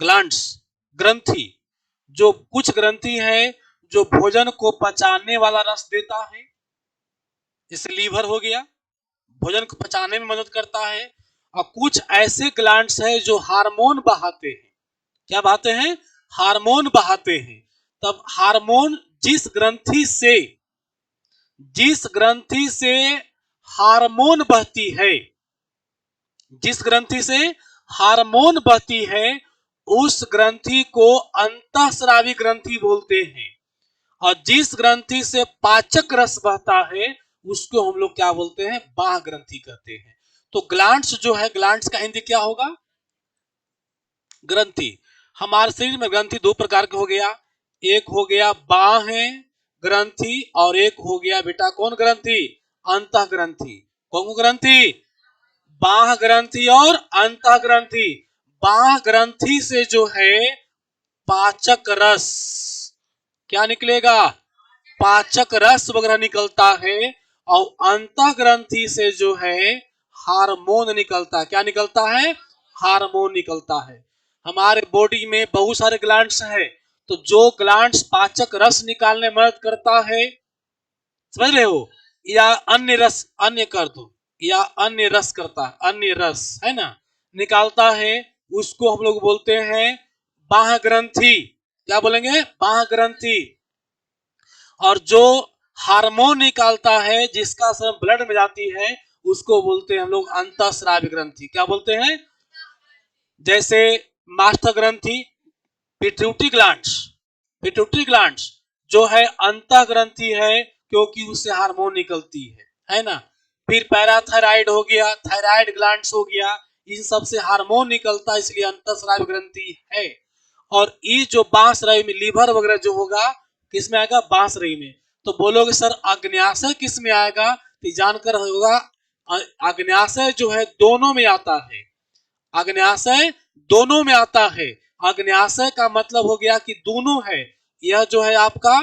ग्लैंड्स ग्रंथि, जो कुछ ग्रंथि है जो भोजन को पचाने वाला रस देता है, जैसे लीवर हो गया, भोजन को पचाने में मदद करता है। और कुछ ऐसे ग्लैंड्स है जो हार्मोन बहाते हैं। क्या बहाते हैं? हार्मोन बहाते हैं। तब हार्मोन जिस ग्रंथि से हार्मोन बहती है, जिस ग्रंथि से हार्मोन बहती है, उस ग्रंथि को अंतःस्रावी ग्रंथि बोलते हैं। और जिस ग्रंथि से पाचक रस बहता है उसको हम लोग क्या बोलते हैं? बाह्य ग्रंथि कहते हैं। तो ग्लैंड्स जो है, ग्लैंड्स का हिंदी क्या होगा? ग्रंथि। हमारे शरीर में ग्रंथि दो प्रकार के हो गया। एक हो गया बाह्य ग्रंथि और एक हो गया बेटा कौन ग्रंथि? अंतः ग्रंथि। कौन ग्रंथि? बाह्य ग्रंथि और अंतः ग्रंथि। बाह्य ग्रंथि से जो है पाचक रस क्या निकलेगा? पाचक रस वगैरह निकलता है। और अंतः ग्रंथि से जो है हार्मोन निकलता है। क्या निकलता है? हार्मोन निकलता है। हमारे बॉडी में बहुत सारे ग्लैंड्स हैं, तो जो ग्लैंड्स पाचक रस निकालने में मदद करता है, समझ रहे हो, या अन्य रस, अन्य कर दो, या अन्य रस करता है, अन्य रस है ना, निकालता है, उसको हम लोग बोलते हैं बाह्य ग्रंथि। क्या बोलेंगे? बाह्य ग्रंथि। और जो हार्मोन निकालता है, जिसका असर ब्लड में जाती है, उसको बोलते हैं हम लोग अंतःस्रावी ग्रंथि। क्या बोलते हैं? जैसे मास्टर ग्रंथि, पिट्यूटरी ग्लैंड्स, पिट्यूटरी ग्लैंड्स जो है अंतः ग्रंथि है, क्योंकि उससे हार्मोन निकलती है है ना। फिर पैराथायराइड हो गया, थायराइड ग्लैंड्स हो गया, इन सब से हार्मोन निकलता है, इसलिए अंतःस्रावी ग्रंथि है। और ये जो बांसुरी में लीवर वगैरह जो होगा किस में आएगा, बांसुरी में। तो बोलोगे सर अग्न्याशय किस में आएगा, तो जानकर होगा अग्न्याशय जो है दोनों में आता है, अग्न्याशय दोनों में आता है। अग्न्याशय का मतलब हो गया कि दोनों है, यह जो है आपका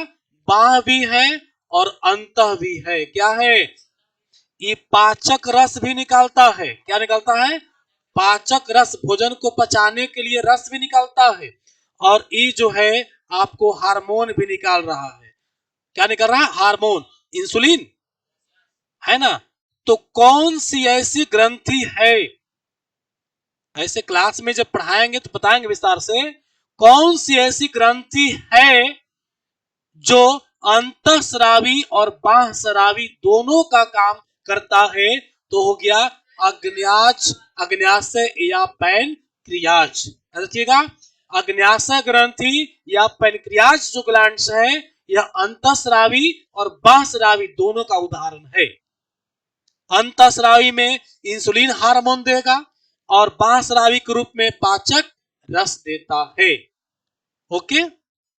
बाह भी है और अंतः भी है। क्या है, ये पाचक रस भी निकालता है। क्या निकालता है, पाचक रस, भोजन को पचाने के लिए रस भी निकालता है। और ये जो है आपको हार्मोन भी निकाल रहा है। क्या निकाल रहा है, हार्मोन, इंसुलिन, है ना। तो कौन सी ऐसी ग्रंथि है, ऐसे क्लास में जब पढ़ाएंगे तो बताएंगे विस्तार से, कौन सी ऐसी ग्रंथि है जो अंतःस्रावी और बाह्यस्रावी दोनों का काम करता है। तो हो गया अग्न्याज, अग्न्याशय या पैनक्रियाज। रखिएगा, अग्न्याशय ग्रंथि या पैनक्रियाज जो ग्लैंड्स है, यह अंतःस्रावी और बाह्यस्रावी दोनों का उदाहरण है। अंतःस्रावी में इंसुलिन हार्मोन देगा और बाह्यस्रावी के रूप में पाचक रस देता है। ओके।